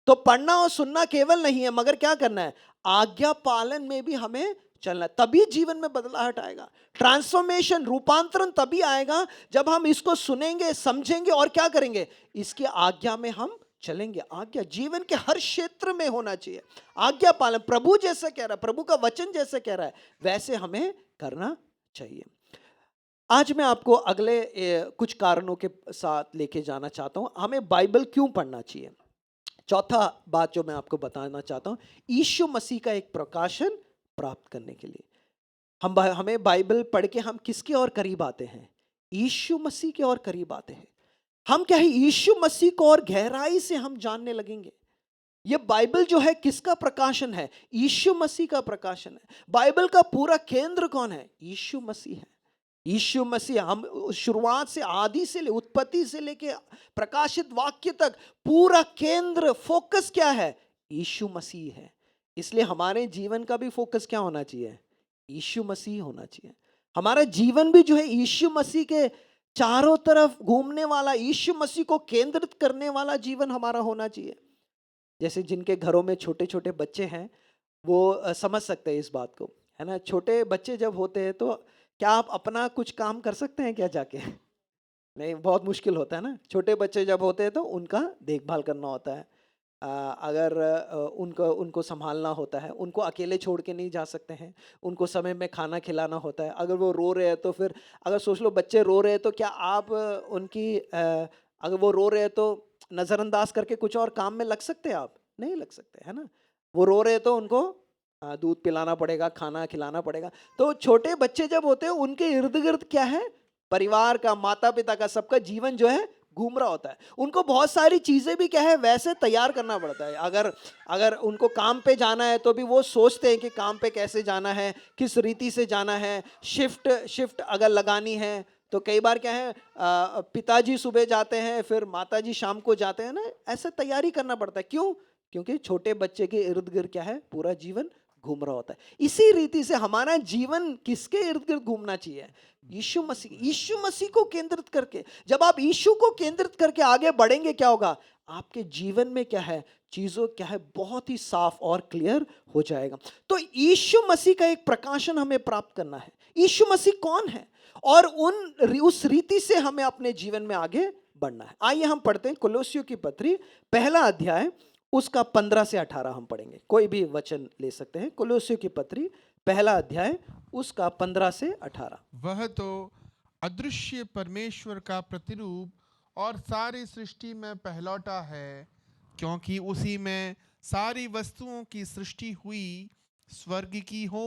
F: तो पढ़ना और सुनना केवल नहीं है, मगर क्या करना है? आज्ञा पालन में भी हमें चलना। तभी जीवन में बदलाहट आएगा, ट्रांसफॉर्मेशन, रूपांतरण तभी आएगा जब हम इसको सुनेंगे, समझेंगे और क्या करेंगे? इसकी आज्ञा में हम चलेंगे। आज्ञा जीवन के हर क्षेत्र में होना चाहिए। आज्ञा पालन, प्रभु जैसे कह रहा है, प्रभु का वचन जैसे कह रहा है, वैसे हमें करना चाहिए। आज मैं आपको अगले कुछ कारणों के साथ लेके जाना चाहता हूं, हमें बाइबल क्यों पढ़ना चाहिए। चौथा बात जो मैं आपको बताना चाहता हूं, यीशु मसीह का एक प्रकाशन प्राप्त करने के लिए हमें बाइबल पढ़ के हम किसके और करीब आते हैं? यीशु मसीह के और करीब आते हैं। हम क्या है, यीशु मसीह को और गहराई से हम जानने लगेंगे। ये बाइबल जो है किसका प्रकाशन है? यीशु मसीह का प्रकाशन है। बाइबल का पूरा केंद्र कौन है? यीशु मसीह है। यीशु मसीह, हम शुरुआत से, आदि से, उत्पत्ति से लेके प्रकाशित वाक्य तक पूरा केंद्र, फोकस क्या है? यीशु मसीह है। इसलिए हमारे जीवन का भी फोकस क्या होना चाहिए? यीशु मसीह होना चाहिए। हमारा जीवन भी जो है यीशु मसीह के चारों तरफ घूमने वाला, यीशु मसीह को केंद्रित करने वाला जीवन हमारा होना चाहिए। जैसे जिनके घरों में छोटे छोटे बच्चे हैं वो समझ सकते हैं इस बात को, है ना। छोटे बच्चे जब होते हैं तो क्या आप अपना कुछ काम कर सकते हैं क्या जाके? नहीं, बहुत मुश्किल होता है ना। छोटे बच्चे जब होते हैं तो उनका देखभाल करना होता है, अगर उनको संभालना होता है, उनको अकेले छोड़ के नहीं जा सकते हैं, उनको समय में खाना खिलाना होता है। अगर वो रो रहे हैं तो फिर, अगर सोच लो बच्चे रो रहे हैं तो क्या आप उनकी अगर वो रो रहे हैं तो नज़रअंदाज करके कुछ और काम में लग सकते हैं? आप नहीं लग सकते, है ना। वो रो रहे हैं तो उनको दूध पिलाना पड़ेगा, खाना खिलाना पड़ेगा। तो छोटे बच्चे जब होते हैं उनके इर्द गिर्द क्या है? परिवार का, माता पिता का, सबका जीवन जो है घूम रहा होता है। उनको बहुत सारी चीज़ें भी क्या है, वैसे तैयार करना पड़ता है। अगर उनको काम पे जाना है तो भी वो सोचते हैं कि काम पे कैसे जाना है, किस रीति से जाना है। शिफ्ट अगर लगानी है तो कई बार क्या है, पिताजी सुबह जाते हैं, फिर माताजी शाम को जाते हैं ना, ऐसा तैयारी करना पड़ता है। क्यों? क्योंकि छोटे बच्चे के इर्द गिर्द क्या है, पूरा जीवन घूम रहा होता है। इसी रीति से हमारा जीवन किसके इर्द गिर्द घूमना चाहिए? यीशु मसीह, यीशु मसीह को केंद्रित करके। जब आप यीशु को केंद्रित करके आगे बढ़ेंगे, क्या होगा? आपके जीवन में क्या है, चीजों क्या है, बहुत ही साफ और क्लियर हो जाएगा। तो यीशु मसीह का एक प्रकाशन हमें प्राप्त करना है। यीशु मसीह कौन है और उस रीति से हमें अपने जीवन में आगे बढ़ना है। आइए हम पढ़ते हैं कोलोसियों की पत्री पहला अध्याय, उसका 15 से 18 हम पढ़ेंगे। कोई भी वचन ले सकते हैं। कोलोसियों की पत्री पहला अध्याय, उसका 15 से 18।
G: वह तो अदृश्य परमेश्वर का प्रतिरूप और सारी सृष्टि में पहलौठा है, क्योंकि उसी में सारी वस्तुओं की सृष्टि हुई, स्वर्ग की हो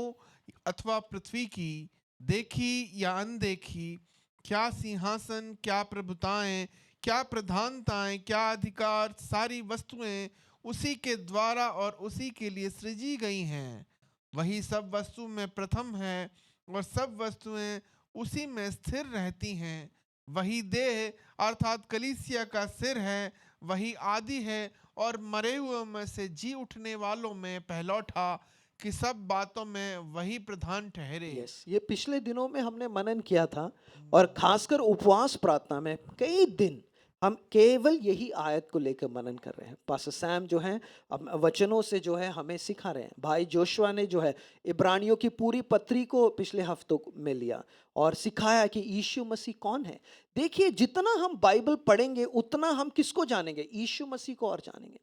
G: अथवा पृथ्वी की, देखी या अनदेखी, क्या सिंहासन, क्या प्रभुताएं, क्या प्रधानताएं, क्या अधिकार, सारी वस्तुएं उसी के द्वारा और उसी के लिए सृजी गई हैं। वही सब वस्तु में प्रथम है और सब वस्तुएं उसी में स्थिर रहती हैं। वही देह अर्थात कलीसिया का सिर है, वही आदि है और मरे हुए में से जी उठने वालों में पहलौठा, कि सब बातों में वही प्रधान ठहरे।
F: यस, ये पिछले दिनों में हमने मनन किया था, और खासकर उपवास प्रार्थना में कई दिन हम केवल यही आयत को लेकर मनन कर रहे हैं। पास्टर सैम जो हैं वचनों से जो है हमें सिखा रहे हैं। भाई जोशुआ ने जो है इब्रानियों की पूरी पत्री को पिछले हफ्तों में लिया और सिखाया कि यीशु मसीह कौन है। देखिए, जितना हम बाइबल पढ़ेंगे उतना हम किसको जानेंगे? यीशु मसीह को और जानेंगे।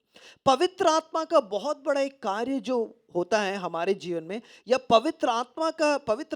F: पवित्र आत्मा का बहुत बड़ा एक कार्य जो होता है हमारे जीवन में, या पवित्र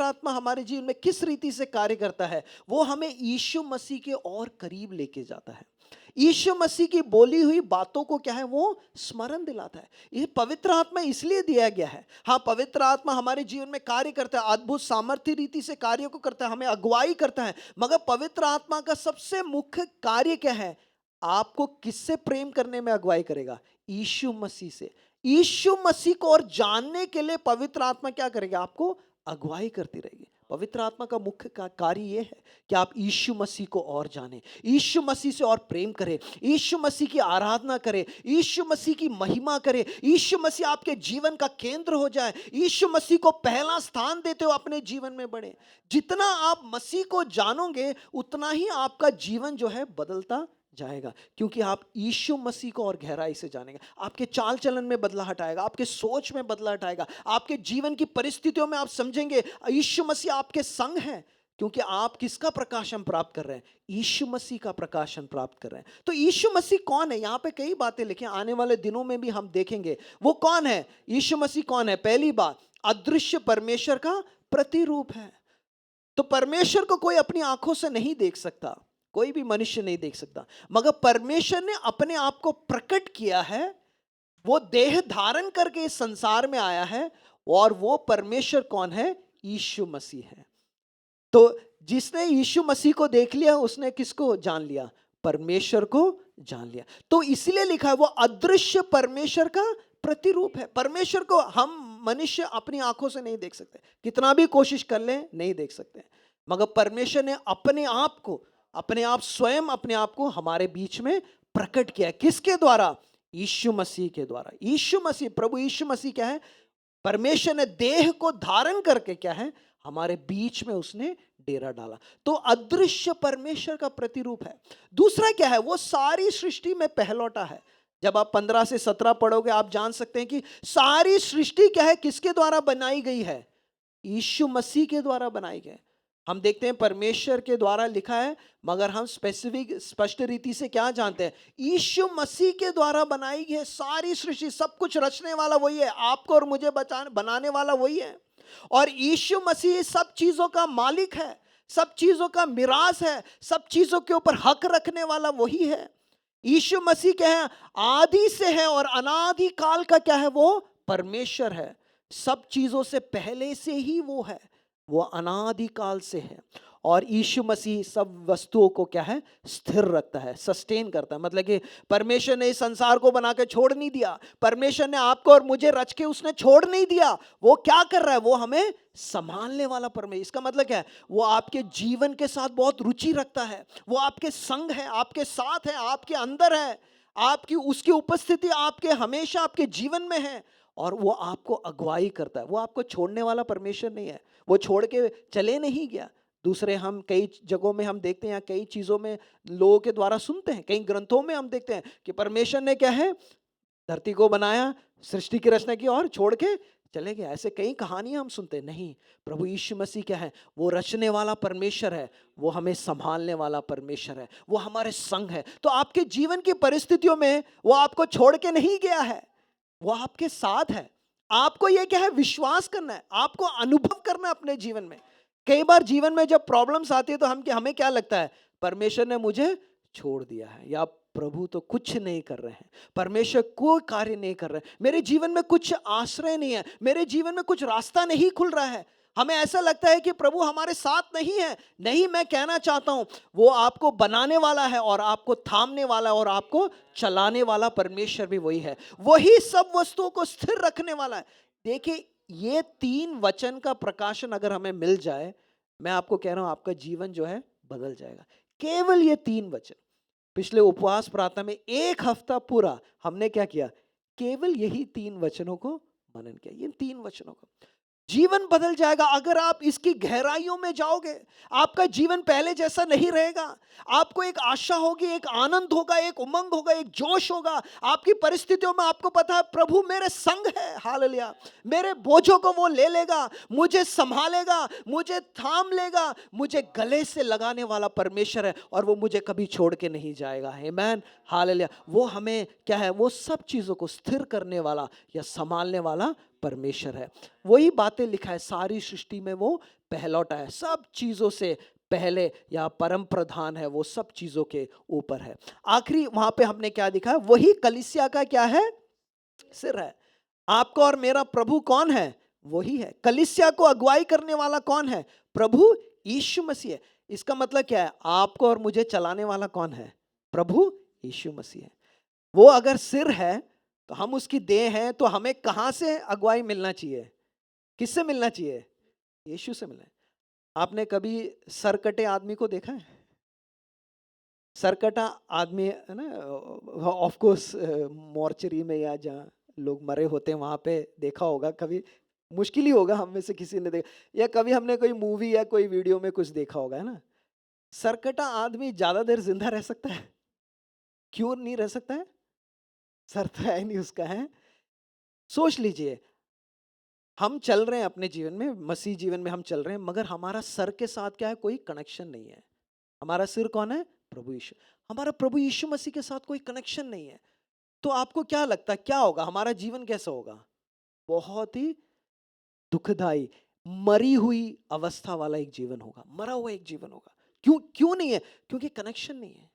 F: आत्मा हमारे जीवन में किस रीति से कार्य करता है, वो हमें यीशु मसीह के और करीब लेके जाता है। यीशु मसीह की बोली हुई बातों को क्या है, वो स्मरण दिलाता है। ये पवित्र आत्मा इसलिए दिया गया है। हाँ, पवित्र आत्मा हमारे जीवन में कार्य करता है, अद्भुत सामर्थ्य रीति से कार्य को करता है, हमें अगुवाई करता है। मगर पवित्र आत्मा का सबसे मुख्य कार्य क्या है? आपको किससे प्रेम करने में अगुवाई करेगा? यीशु मसीह से। यीशु मसीह को और जानने के लिए पवित्र आत्मा क्या करेगी? आपको अगुवाई करती रहेगी। पवित्र आत्मा का मुख्य कार्य यह है कि आप यीशु मसीह को और जानें, यीशु मसीह से और प्रेम करें, यीशु मसीह की आराधना करें, यीशु मसीह की महिमा करें, यीशु मसीह आपके जीवन का केंद्र हो जाए, यीशु मसीह को पहला स्थान देते हो अपने जीवन में बढ़े। जितना आप मसीह को जानोगे उतना ही आपका जीवन जो है बदलता जाएगा, क्योंकि आप यीशु मसीह को और गहराई से जानेंगे। आपके चाल चलन में बदलाहट आएगा, आपके सोच में बदलाहट आएगा, आपके जीवन की परिस्थितियों में आप समझेंगे यीशु मसीह आपके संग है, क्योंकि आप किसका प्रकाशन प्राप्त कर रहे हैं? यीशु मसीह का प्रकाशन प्राप्त कर रहे हैं। तो यीशु मसीह कौन है? यहाँ पे कई बातें लिखी, आने वाले दिनों में भी हम देखेंगे वो कौन है। यीशु मसीह कौन है? पहली बात, अदृश्य परमेश्वर का प्रतिरूप है। तो परमेश्वर को कोई अपनी आंखों से नहीं देख सकता, कोई भी मनुष्य नहीं देख सकता, मगर परमेश्वर ने अपने आप को प्रकट किया है। वो देह धारण करके इस संसार में आया है, और वो परमेश्वर कौन है? यीशु मसीह है। तो जिसने यीशु मसीह को देख लिया उसने किसको जान लिया? परमेश्वर को जान लिया। तो इसलिए लिखा है वो अदृश्य परमेश्वर का प्रतिरूप है। परमेश्वर को हम मनुष्य अपनी आंखों से नहीं देख सकते, कितना भी कोशिश कर ले नहीं देख सकते, मगर परमेश्वर ने स्वयं अपने आप को हमारे बीच में प्रकट किया। किसके द्वारा? यीशु मसीह के द्वारा। यीशु मसीह, प्रभु यीशु मसीह क्या है? परमेश्वर ने देह को धारण करके क्या है, हमारे बीच में उसने डेरा डाला। तो अदृश्य परमेश्वर का प्रतिरूप है। दूसरा क्या है? वो सारी सृष्टि में पहलौठा है। जब आप 15 से 17 पढ़ोगे आप जान सकते हैं कि सारी सृष्टि क्या है, किसके द्वारा बनाई गई है? यीशु मसीह के द्वारा बनाई गई। हम देखते हैं परमेश्वर के द्वारा लिखा है, मगर हम स्पष्ट रीति से क्या जानते हैं? यीशु मसीह के द्वारा बनाई गई है सारी सृष्टि। सब कुछ रचने वाला वही है, आपको और मुझे बनाने वाला वही है। और यीशु मसीह सब चीजों का मालिक है, सब चीजों का मिरास है, सब चीजों के ऊपर हक रखने वाला वही है। यीशु मसीह क्या है? आदि से है और अनादि काल का क्या है? वो परमेश्वर है। सब चीजों से पहले से ही वो है, वो अनादि काल से है। और यीशु मसीह सब वस्तुओं को क्या है, स्थिर रखता है, सस्टेन करता है। मतलब कि परमेश्वर ने इस संसार को बना के छोड़ नहीं दिया, परमेश्वर ने आपको और मुझे रच के उसने छोड़ नहीं दिया। वो क्या कर रहा है, वो हमें संभालने वाला परमेश्वर। इसका मतलब क्या है, वो आपके जीवन के साथ बहुत रुचि रखता है, वो आपके संग है, आपके साथ है, आपके अंदर है, आपकी उसकी उपस्थिति आपके हमेशा आपके जीवन में है, और वो आपको अगुवाई करता है। वो आपको छोड़ने वाला परमेश्वर नहीं है, वो छोड़ के चले नहीं गया। दूसरे हम कई जगहों में हम देखते हैं, कई चीज़ों में लोगों के द्वारा सुनते हैं, कई ग्रंथों में हम देखते हैं कि परमेश्वर ने क्या है, धरती को बनाया, सृष्टि की रचना की और छोड़ के चले गए। ऐसे कई कहानियां हम सुनते हैं। नहीं, प्रभु यीशु मसीह क्या है, वो रचने वाला परमेश्वर है, वो हमें संभालने वाला परमेश्वर है, वो हमारे संग है। तो आपके जीवन की परिस्थितियों में वो आपको छोड़ के नहीं गया है, वो आपके साथ है। आपको ये क्या है, विश्वास करना है, आपको अनुभव करना है अपने जीवन में। कई बार जीवन में जब प्रॉब्लम्स आती है तो हमें क्या लगता है, परमेश्वर ने मुझे छोड़ दिया है, या प्रभु तो कुछ नहीं कर रहे हैं, परमेश्वर कोई कार्य नहीं कर रहे हैं, मेरे जीवन में कुछ आश्रय नहीं है, मेरे जीवन में कुछ रास्ता नहीं खुल रहा है। हमें ऐसा लगता है कि प्रभु हमारे साथ नहीं है। नहीं, मैं कहना चाहता हूं, वो आपको बनाने वाला है और आपको थामने वाला और आपको चलाने वाला परमेश्वर भी वही है, वही सब वस्तुओं को स्थिर रखने वाला है। देखिए, ये 3 वचन का प्रकाशन अगर हमें मिल जाए, मैं आपको कह रहा हूं आपका जीवन जो है बदल जाएगा। केवल ये 3 वचन। पिछले उपवास प्रार्थना में 1 हफ्ता पूरा हमने क्या किया, केवल यही 3 वचनों को मनन किया। ये 3 वचनों को जीवन बदल जाएगा। अगर आप इसकी गहराइयों में जाओगे, आपका जीवन पहले जैसा नहीं रहेगा। आपको एक आशा होगी, एक आनंद होगा, एक उमंग होगा, एक जोश होगा। आपकी परिस्थितियों में आपको पता है प्रभु मेरे संग है, हालेलुया। मेरे बोझों को वो ले लेगा, मुझे संभालेगा, मुझे थाम लेगा, मुझे गले से लगाने वाला परमेश्वर है, और वो मुझे कभी छोड़ के नहीं जाएगा। आमीन, हालेलुया। वो हमें क्या है, वो सब चीजों को स्थिर करने वाला या संभालने वाला परमेश्वर है। वही बातें लिखा है, सारी सृष्टि में वो पहलौठा है, सब चीजों से पहले या परम प्रधान है, वो सब चीजों के ऊपर है। आखिरी वहां पे हमने क्या दिखा है, वही कलीसिया का क्या है, सिर है। आपका और मेरा प्रभु कौन है, वही है। कलीसिया को अगुवाई करने वाला कौन है, प्रभु यीशु मसीह है। इसका मतलब क्या है, आपको और मुझे चलाने वाला कौन है, प्रभु यीशु मसीह है। वो अगर सिर है तो हम उसकी देह हैं, तो हमें कहां से अगुवाई मिलना चाहिए, किससे मिलना चाहिए, यीशु से मिलना है। आपने कभी सरकटे आदमी को देखा है, सरकटा आदमी है ना, ऑफ कोर्स मॉर्चरी में या जहाँ लोग मरे होते हैं वहां पे देखा होगा, कभी मुश्किल ही होगा हम में से किसी ने देखा, या कभी हमने कोई मूवी या कोई वीडियो में कुछ देखा होगा, है ना। सरकटा आदमी ज्यादा देर जिंदा रह सकता है, क्यों नहीं रह सकता है, सर तो है नहीं उसका, है। सोच लीजिए, हम चल रहे हैं अपने जीवन में, मसीह जीवन में हम चल रहे हैं, मगर हमारा सर के साथ क्या है, कोई कनेक्शन नहीं है। हमारा सिर कौन है, प्रभु यीशु। हमारा प्रभु यीशु मसीह के साथ कोई कनेक्शन नहीं है, तो आपको क्या लगता है क्या होगा, हमारा जीवन कैसा होगा, बहुत ही दुखदाई, मरी हुई अवस्था वाला एक जीवन होगा, मरा हुआ एक जीवन होगा। क्यों नहीं है, क्योंकि कनेक्शन नहीं है।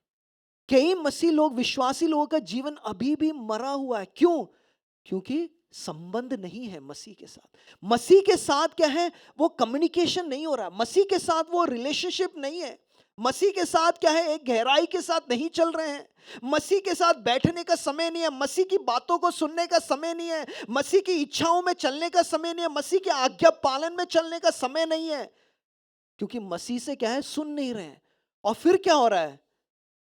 F: कई मसीह लोग, विश्वासी लोगों का जीवन अभी भी मरा हुआ है। क्यों, क्योंकि संबंध नहीं है मसीह के साथ। मसीह के साथ क्या है, वो कम्युनिकेशन नहीं हो रहा, मसीह के साथ वो रिलेशनशिप नहीं है, मसीह के साथ क्या है, एक गहराई के साथ नहीं चल रहे हैं, मसीह के साथ बैठने का समय नहीं है, मसीह की बातों को सुनने का समय नहीं है, मसीह की इच्छाओं में चलने का समय नहीं है, मसीह के आज्ञा पालन में चलने का समय नहीं है, क्योंकि मसीह से क्या है, सुन नहीं रहे हैं। और फिर क्या हो रहा है,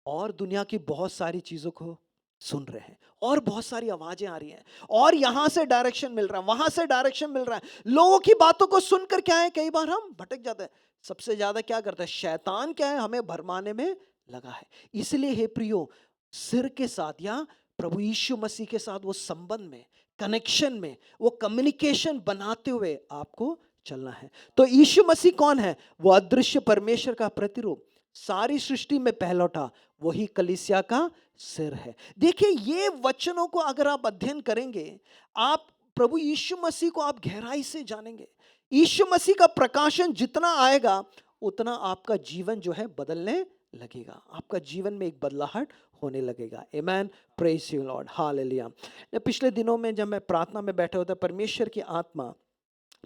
F: और दुनिया की बहुत सारी चीजों को सुन रहे हैं, और बहुत सारी आवाजें आ रही हैं, और यहां से डायरेक्शन मिल रहा है, वहां से डायरेक्शन मिल रहा है। लोगों की बातों को सुनकर क्या है, कई बार हम भटक जाते हैं। सबसे ज्यादा क्या करता है शैतान, क्या है, हमें भरमाने में लगा है। इसलिए हे प्रियो, सिर के साथ या प्रभु यीशु मसीह के साथ वो संबंध में, कनेक्शन में, वो कम्युनिकेशन बनाते हुए आपको चलना है। तो यीशु मसीह कौन है, वो अदृश्य परमेश्वर का प्रतिरूप, सारी सृष्टि में पहलौठा, वही कलीसिया का सिर है। देखिए, ये वचनों को अगर आप अध्ययन करेंगे, आप प्रभु यीशु मसीह को आप गहराई से जानेंगे। यीशु मसीह का प्रकाशन जितना आएगा, उतना आपका जीवन जो है बदलने लगेगा, आपका जीवन में एक बदलाहट होने लगेगा। आमेन, प्रेज यू लॉर्ड, हालेलुया। पिछले दिनों में जब मैं प्रार्थना में बैठा होता, परमेश्वर की आत्मा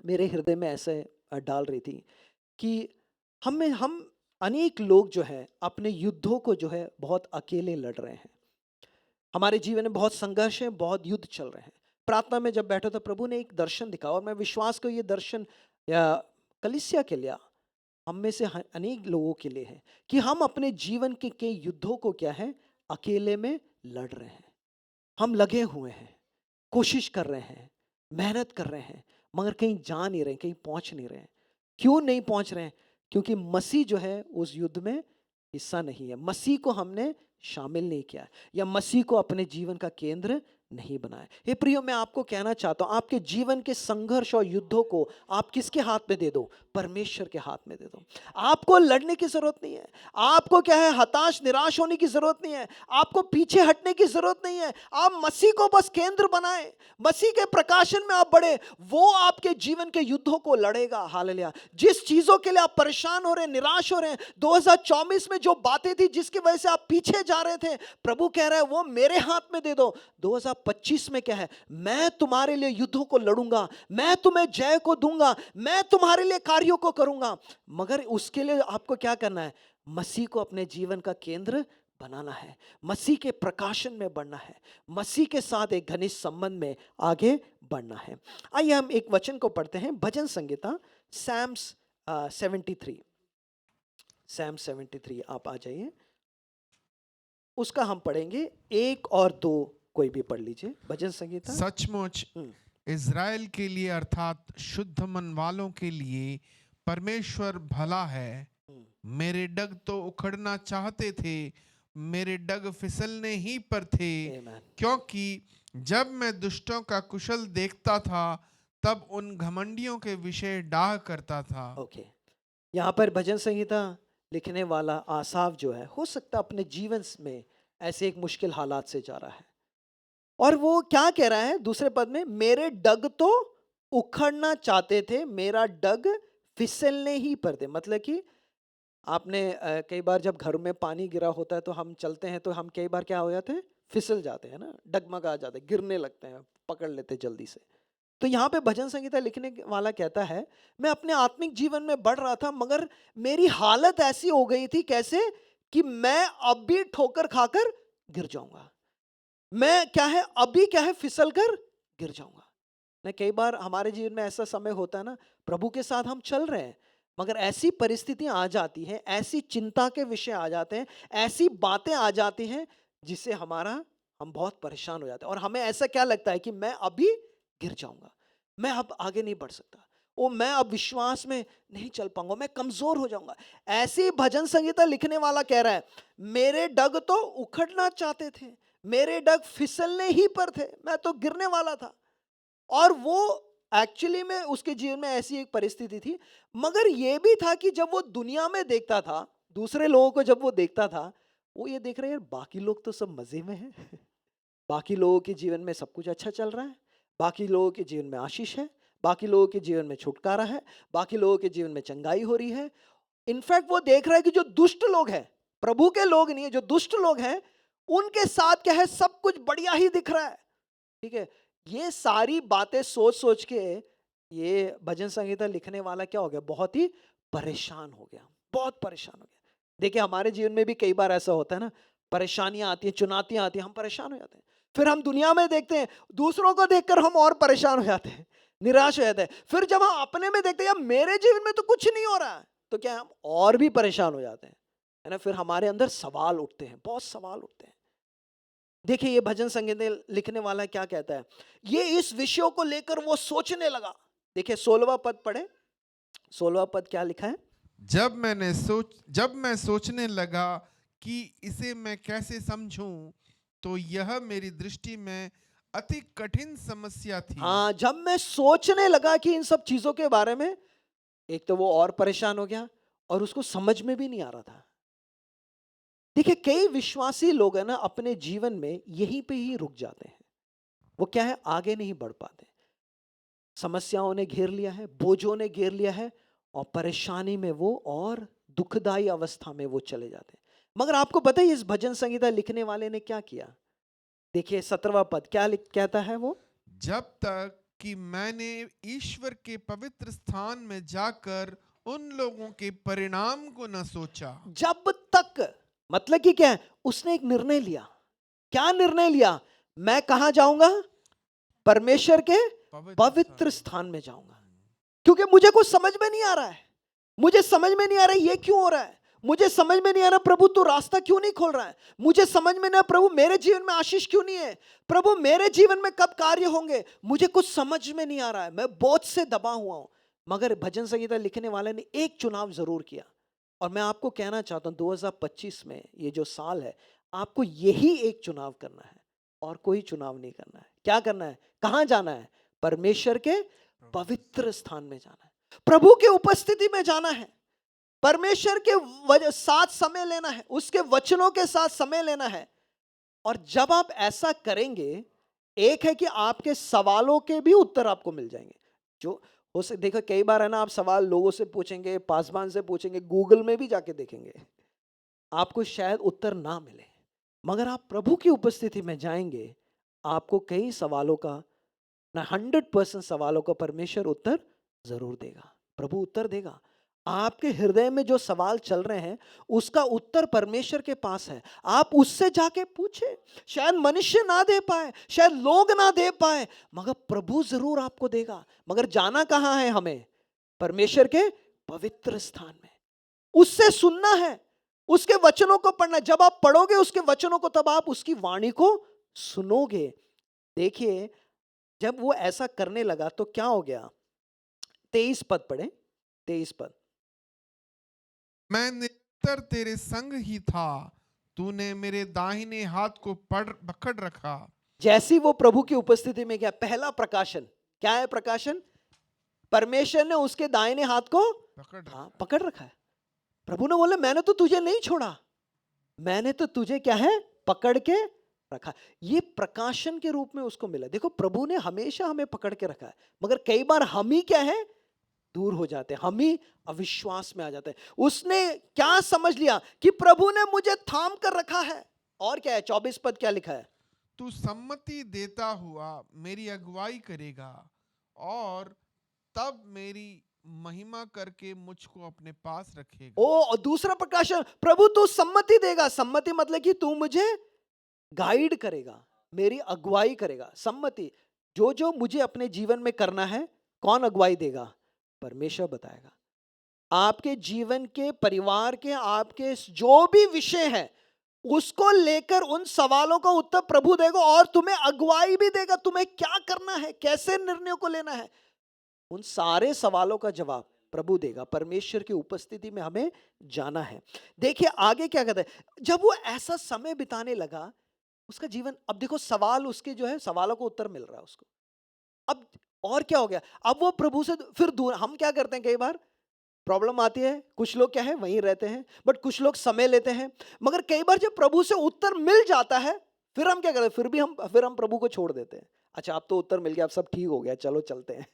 F: मेरे हृदय में ऐसे डाल रही थी कि हम अनेक लोग जो है अपने युद्धों को जो है बहुत अकेले लड़ रहे हैं। हमारे जीवन में बहुत संघर्ष है, बहुत युद्ध चल रहे हैं। प्रार्थना में जब बैठा था प्रभु ने एक दर्शन दिखा, और मैं विश्वास को ये दर्शन या कलीसिया के लिए, हम में से अनेक लोगों के लिए है कि हम अपने जीवन के युद्धों को क्या है अकेले में लड़ रहे हैं। हम लगे हुए हैं, कोशिश कर रहे हैं, मेहनत कर रहे हैं, मगर कहीं जा नहीं रहे, कहीं पहुंच नहीं रहे हैं। क्यों नहीं पहुंच रहे हैं? क्योंकि मसीह जो है उस युद्ध में हिस्सा नहीं है, मसीह को हमने शामिल नहीं किया, या मसीह को अपने जीवन का केंद्र नहीं बनाया। हे प्रियो, मैं आपको कहना चाहता हूं, आपके जीवन के संघर्ष और युद्धों को आप किसके हाथ में दे दो? परमेश्वर के हाथ में दे दो। आपको लड़ने की जरूरत नहीं है, आपको क्या है हताश निराश होने की जरूरत नहीं है, आपको पीछे हटने की जरूरत नहीं है। आप मसीह को बस केंद्र बनाएं, मसीह के प्रकाशन में आप बढ़े, वो आपके जीवन के युद्धों को लड़ेगा। हालेलुया। जिस चीजों के लिए आप परेशान हो रहे हैं, निराश हो रहे हैं, 2024 में जो बातें थी जिसकी वजह से आप पीछे जा रहे थे, प्रभु कह रहा है वो मेरे हाथ में दे दो। 2025 में क्या है, मैं तुम्हारे लिए युद्धों को लड़ूंगा, मैं तुम्हें जय को दूंगा, मैं तुम्हारे लिए कार्यों को करूंगा। मगर उसके लिए आपको क्या करना है? मसीह को अपने जीवन का केंद्र बनाना है, मसीह के प्रकाशन में बढ़ना है, मसीह के साथ एक घनिष्ठ संबंध में आगे बढ़ना है। आइए हम एक वचन को पढ़ते हैं, भजन संहिता सैम्स 73। सैम 73 आप आ जाइए, उसका हम पढ़ेंगे 1 और 2, कोई भी पढ़ लीजिए। भजन संहिता।
G: सचमुच इज़राइल के लिए अर्थात शुद्ध मन वालों के लिए परमेश्वर भला है। मेरे डग तो उखड़ना चाहते थे, मेरे डग फिसलने ही पर थे,
F: Amen.
G: क्योंकि जब मैं दुष्टों का कुशल देखता था तब उन घमंडियों के विषय डाह करता था।
F: ओके, यहाँ पर भजन संहिता लिखने वाला आसाफ जो है, हो सकता अपने जीवन में ऐसे एक मुश्किल हालात से जा रहा है, और वो क्या कह रहा है दूसरे पद में? मेरे डग तो उखड़ना चाहते थे, मेरा डग फिसलने ही पर थे। मतलब कि आपने कई बार जब घर में पानी गिरा होता है तो हम चलते हैं तो हम कई बार क्या हो जाते हैं, फिसल जाते हैं ना, डगमगा जाते हैं, गिरने लगते हैं, पकड़ लेते जल्दी से। तो यहाँ पे भजन संहिता लिखने वाला कहता है, मैं अपने आत्मिक जीवन में बढ़ रहा था, मगर मेरी हालत ऐसी हो गई थी, कैसे कि मैं अब भी ठोकर खाकर गिर जाऊंगा, मैं क्या है अभी क्या है फिसल कर गिर जाऊंगा। नहीं, कई बार हमारे जीवन में ऐसा समय होता है ना, प्रभु के साथ हम चल रहे हैं, मगर ऐसी परिस्थितियां आ जाती हैं, ऐसी चिंता के विषय आ जाते हैं, ऐसी बातें आ जाती हैं जिससे हम बहुत परेशान हो जाते हैं, और हमें ऐसा क्या लगता है कि मैं अभी गिर जाऊंगा, मैं अब आगे नहीं बढ़ सकता, ओ मैं अब विश्वास में नहीं चल पाऊंगा, मैं कमजोर हो जाऊंगा। ऐसी भजन संहिता लिखने वाला कह रहा है, मेरे डग तो उखड़ना चाहते थे, मेरे डग फिसलने ही पर थे, मैं तो गिरने वाला था। और वो एक्चुअली में उसके जीवन में ऐसी एक परिस्थिति थी, मगर ये भी था कि जब वो दुनिया में देखता था, दूसरे लोगों को जब वो देखता था, वो ये देख रहे हैं यार बाकी लोग तो सब मजे में हैं, बाकी लोगों के जीवन में सब कुछ अच्छा चल रहा है, बाकी लोगों के जीवन में आशीष है, बाकी लोगों के जीवन में छुटकारा है, बाकी लोगों के जीवन में चंगाई हो रही है। इनफैक्ट वो देख रहा है कि जो दुष्ट लोग हैं, प्रभु के लोग नहीं है, जो दुष्ट लोग हैं उनके साथ क्या है, सब कुछ बढ़िया ही दिख रहा है। ठीक है, ये सारी बातें सोच सोच के ये भजन संहिता लिखने वाला क्या हो गया, बहुत ही परेशान हो गया, बहुत परेशान हो गया। देखिए हमारे जीवन में भी कई बार ऐसा होता है ना, परेशानियां आती हैं, चुनौतियां आती हैं, हम परेशान हो जाते हैं, फिर हम दुनिया में देखते हैं, दूसरों को देखकर हम और परेशान हो जाते हैं, निराश हो जाते हैं, फिर जब हम अपने में देखते हैं यार मेरे जीवन में तो कुछ नहीं हो रहा है, तो क्या हम और भी परेशान हो जाते हैं, है ना। फिर हमारे अंदर सवाल उठते हैं, बहुत सवाल उठते हैं। देखिए ये भजन संहिता लिखने वाला क्या कहता है, ये इस विषयों को लेकर वो सोचने लगा। देखिए 16वां पद पढ़े, 16वां पद क्या लिखा है?
G: जब मैं सोचने लगा कि इसे मैं कैसे समझूं, तो यह मेरी दृष्टि में अति कठिन समस्या थी।
F: हाँ, जब मैं सोचने लगा कि इन सब चीजों के बारे में, एक तो वो और परेशान हो गया और उसको समझ में भी नहीं आ रहा था। देखिए कई विश्वासी लोग है ना अपने जीवन में यहीं पे ही रुक जाते हैं, वो क्या है आगे नहीं बढ़ पाते, समस्याओं ने घेर लिया है, बोझों ने घेर लिया है, और परेशानी में वो और दुखदाई अवस्था में वो चले जाते हैं। मगर आपको पता है इस भजन संहिता लिखने वाले ने क्या किया? देखिए 17वां पद क्या कहता है वो?
G: जब तक कि मैंने ईश्वर के पवित्र स्थान में जाकर उन लोगों के परिणाम को न सोचा।
F: जब तक, मतलब कि क्या है, उसने एक निर्णय लिया। क्या निर्णय लिया? मैं कहां जाऊंगा? परमेश्वर के पवित्र स्थान में जाऊंगा। क्योंकि मुझे कुछ समझ में नहीं आ रहा है, मुझे समझ में नहीं आ रहा है ये क्यों हो रहा है, मुझे समझ में नहीं आ रहा प्रभु तू रास्ता क्यों नहीं खोल रहा है, मुझे समझ में नहीं आ रहा प्रभु मेरे जीवन में आशीष क्यों नहीं है, प्रभु मेरे जीवन में कब कार्य होंगे, मुझे कुछ समझ में नहीं आ रहा है, मैं बोझ से दबा हुआ हूं। मगर भजन संगीता लिखने वाले ने एक चुनाव जरूर किया, और मैं आपको कहना चाहता हूं 2025 में ये जो साल है, आपको यही एक चुनाव करना है और कोई चुनाव नहीं करना है। क्या करना है? कहां जाना है? परमेश्वर के पवित्र स्थान में जाना है, प्रभु के उपस्थिति में जाना है, परमेश्वर के साथ समय लेना है, उसके वचनों के साथ समय लेना है। और जब आप ऐसा करेंगे, एक है कि आपके सवालों के भी उत्तर आपको मिल जाएंगे। जो हो सके, देखो कई बार है ना, आप सवाल लोगों से पूछेंगे, पासवान से पूछेंगे, गूगल में भी जाके देखेंगे, आपको शायद उत्तर ना मिले। मगर आप प्रभु की उपस्थिति में जाएंगे, आपको कई सवालों का, ना 100% सवालों का परमेश्वर उत्तर जरूर देगा। प्रभु उत्तर देगा। आपके हृदय में जो सवाल चल रहे हैं उसका उत्तर परमेश्वर के पास है, आप उससे जाके पूछे। शायद मनुष्य ना दे पाए, शायद लोग ना दे पाए, मगर प्रभु जरूर आपको देगा। मगर जाना कहां है हमें? परमेश्वर के पवित्र स्थान में। उससे सुनना है, उसके वचनों को पढ़ना। जब आप पढ़ोगे उसके वचनों को, तब आप उसकी वाणी को सुनोगे। देखिए, जब वो ऐसा करने लगा तो क्या हो गया? 23 पद पढ़े, 23 पद।
G: मैं निरंतर तेरे संग ही था, तूने मेरे दाहिने हाथ को पकड़ रखा।
F: जैसी वो प्रभु की उपस्थिति में गया, पहला प्रकाशन क्या है? प्रकाशन, परमेश्वर ने उसके दाहिने हाथ को पकड़ रखा है। प्रभु ने बोला मैंने तो तुझे नहीं छोड़ा, मैंने तो तुझे क्या है, पकड़ के रखा। ये प्रकाशन के रूप में उसको मिला। देखो, प्रभु ने हमेशा हमें पकड़ के रखा है, मगर कई बार हम ही क्या है, दूर हो जाते हैं, हम ही अविश्वास में आ जाते हैं। उसने क्या समझ लिया कि प्रभु ने मुझे थाम कर रखा है। और क्या है? 24 पद क्या लिखा है?
G: तू सम्मति देता हुआ मेरी अगुवाई करेगा और तब मेरी महिमा करके मुझको अपने पास रखेगा।
F: ओ, दूसरा प्रकाशन, प्रभु तू सम्मति देगा। सम्मति मतलब कि तू मुझे गाइड करेगा, मेरी अगुवाई करेगा। सम्मति, जो जो मुझे अपने जीवन में करना है, कौन अगुवाई देगा? परमेश्वर बताएगा। आपके जीवन के, परिवार के, आपके जो भी विषय है उसको लेकर उन सवालों का उत्तर प्रभु देगा, और तुम्हें अगुवाई भी देगा, तुम्हें क्या करना है, कैसे निर्णयों को लेना है, उन सारे सवालों का जवाब प्रभु देगा। परमेश्वर की उपस्थिति में हमें जाना है। देखिए आगे क्या कहता है। जब वो ऐसा समय बिताने लगा, उसका जीवन, अब देखो सवाल उसके जो है, सवालों को उत्तर मिल रहा है उसको। अब और क्या हो गया? अब वो प्रभु से फिर दूर। हम क्या करते हैं, कई बार प्रॉब्लम आती है, कुछ लोग क्या है वहीं रहते हैं, बट कुछ लोग समय लेते हैं। मगर कई बार जब प्रभु से उत्तर मिल जाता है, फिर हम क्या करते हैं? फिर हम प्रभु को छोड़ देते हैं। अच्छा, अब तो उत्तर मिल गया, अब सब ठीक हो गया, चलो चलते हैं।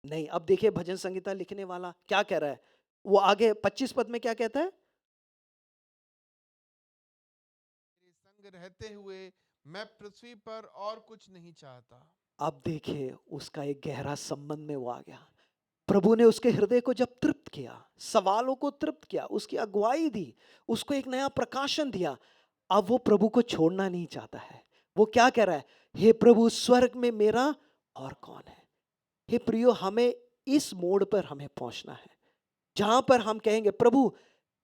F: नहीं, अब देखिए भजन संगीता लिखने वाला क्या कह रहा है। वो आगे 25 पद में क्या कहता है?
G: तेरे संग रहते हुए मैं पृथ्वी पर और कुछ नहीं चाहता।
F: अब देखिए उसका एक गहरा संबंध में वो आ गया। प्रभु ने उसके हृदय को जब तृप्त किया, सवालों को तृप्त किया, उसकी अगुवाई दी, उसको एक नया प्रकाशन दिया, अब वो प्रभु को छोड़ना नहीं चाहता है। वो क्या कह रहा है? हे प्रभु, स्वर्ग में मेरा और कौन है? हे प्रियो, हमें इस मोड़ पर हमें पहुंचना है जहां पर हम कहेंगे प्रभु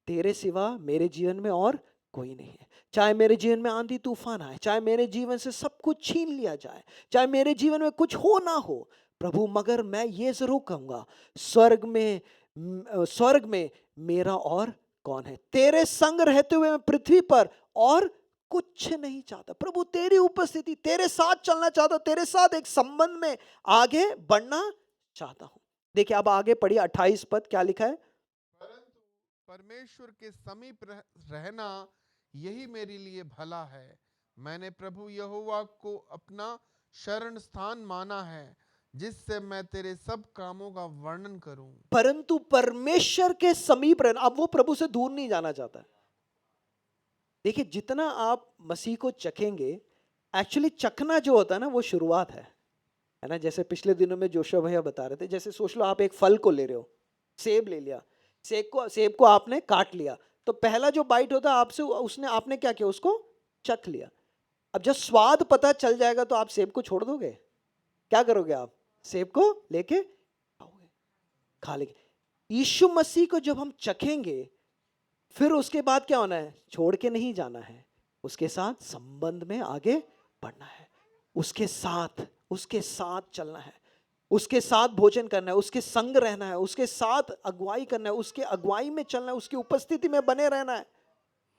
F: तेरे सिवा मेरे जीवन में और कोई नहीं है। चाहे मेरे जीवन में आंधी तूफान आए, चाहे मेरे जीवन से सब कुछ छीन लिया जाए, चाहे मेरे जीवन में कुछ हो ना हो प्रभु, मगर मैं ये जरूर कहूंगा, स्वर्ग में मेरा और कौन है? तेरे संग रहते हुए मैं पृथ्वी पर और कुछ नहीं चाहता। प्रभु तेरी उपस्थिति, तेरे साथ चलना चाहता हूं, तेरे साथ एक संबंध में आगे बढ़ना चाहता हूं। देखिए अब आगे पढ़िए 28 पद क्या लिखा है?
G: परंतु परमेश्वर के समीप रहना यही मेरे लिए भला है। मैंने प्रभु यहोवा को अपना शरण स्थान माना है, जिससे मैं तेरे सब कामों का वर्णन करूं।
F: परंतु परमेश्वर के समीप रहना, अब वो प्रभु से दूर नहीं जाना चाहता है। देखिए जितना आप मसीह को चखेंगे, एक्चुअली चखना जो होता है ना, वो शुरुआत है ना। जैसे पिछले दिनों में जोशुआ भैया बता रहे थे, जैसे सोच लो आप एक फल को ले रहे हो, सेब ले लिया, सेब को आपने काट लिया, तो पहला जो बाइट होता है आपने क्या किया, उसको चख लिया। अब जब स्वाद पता चल जाएगा तो आप सेब को छोड़ दोगे? क्या करोगे आप? सेब को लेके खाओगे, खा लेंगे। यीशु मसीह को जब हम चखेंगे फिर उसके बाद क्या होना है? छोड़ के नहीं जाना है, उसके साथ संबंध में आगे बढ़ना है, उसके साथ चलना है, उसके साथ भोजन करना है, उसके संग रहना है, उसके साथ अगुवाई करना है, उसके अगुवाई में चलना है, उसकी उपस्थिति में बने रहना है।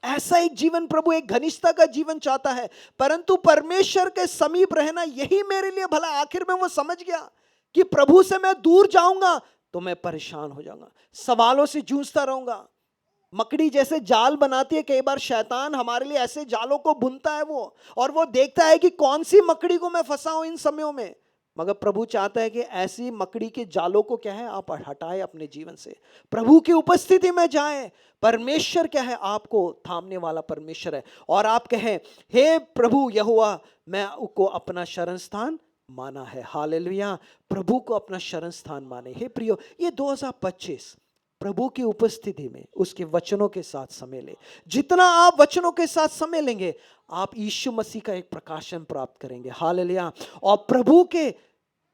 F: ऐसा एक जीवन प्रभु एक घनिष्ठता का जीवन चाहता है। परंतु परमेश्वर के समीप रहना यही मेरे लिए भला। आखिर में वो समझ गया कि प्रभु से मैं दूर जाऊंगा तो मैं परेशान हो जाऊंगा, सवालों से जूझता रहूंगा। मकड़ी जैसे जाल बनाती है, कई बार शैतान हमारे लिए ऐसे जालों को बुनता है वो, और वो देखता है कि कौन सी मकड़ी को मैं फंसाऊं इन समयों में। मगर प्रभु चाहता है कि ऐसी मकड़ी के जालों को क्या है, आप हटाएं अपने जीवन से, प्रभु की उपस्थिति में जाएं। परमेश्वर क्या है, आपको थामने वाला परमेश्वर है। और आप कहें, हे प्रभु यहोवा, मैं को अपना शरण स्थान माना है। हालेलुया, प्रभु को अपना शरण स्थान माने। हे प्रियो, ये 2025 प्रभु की उपस्थिति में उसके वचनों के साथ समय ले। जितना आप वचनों के साथ समय लेंगे, आप यीशु मसीह का एक प्रकाशन प्राप्त करेंगे। हालेलुया। और प्रभु के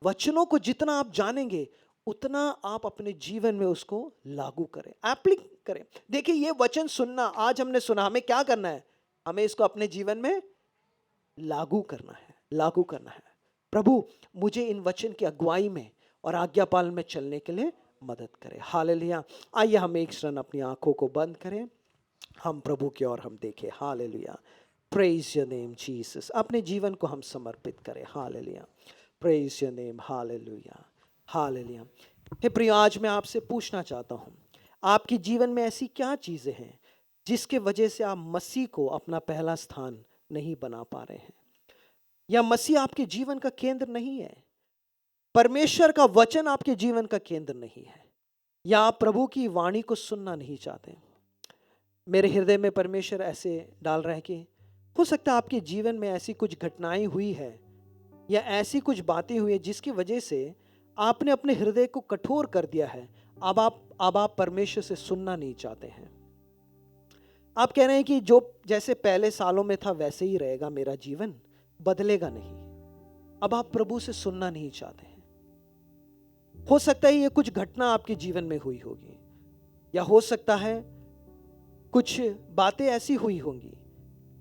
F: वचनों को जितना आप जानेंगे, उतना आप अपने जीवन में उसको लागू करें, एप्लीक करें। देखिए, ये वचन सुनना, आज हमने सुना, हमें क्या करना है? हमें इसको अपने जीवन में लागू करना है, लागू करना है। प्रभु मुझे इन वचन की अगुवाई में और आज्ञा पालन में चलने के लिए मदद करें। हालेलुया। आइए हम एक क्षण अपनी आंखों को बंद करें, हम प्रभु की ओर हम देखें। Hallelujah, praise your name Jesus. अपने जीवन को हम समर्पित करें। Hallelujah, praise your name. Hallelujah, hallelujah. हे प्रिय, आज मैं आपसे पूछना चाहता हूँ, आपके जीवन में ऐसी क्या चीज़ें हैं जिसके वजह से आप मसीह को अपना पहला स्थान नहीं बना पा रहे हैं, या मसीह आपके जीवन का केंद्र नहीं है, परमेश्वर का वचन आपके जीवन का केंद्र नहीं है, या आप प्रभु की वाणी को सुनना नहीं चाहते। मेरे हृदय में परमेश्वर ऐसे डाल रहे हैं कि हो सकता है आपके जीवन में ऐसी कुछ घटनाएं हुई है या ऐसी कुछ बातें हुई है जिसकी वजह से आपने अपने हृदय को कठोर कर दिया है। अब आप परमेश्वर से सुनना नहीं चाहते हैं। आप कह रहे हैं कि जो जैसे पहले सालों में था वैसे ही रहेगा, मेरा जीवन बदलेगा नहीं। अब आप प्रभु से सुनना नहीं चाहते हैं। हो सकता है ये कुछ घटना आपके जीवन में हुई होगी, या हो सकता है कुछ बातें ऐसी हुई होंगी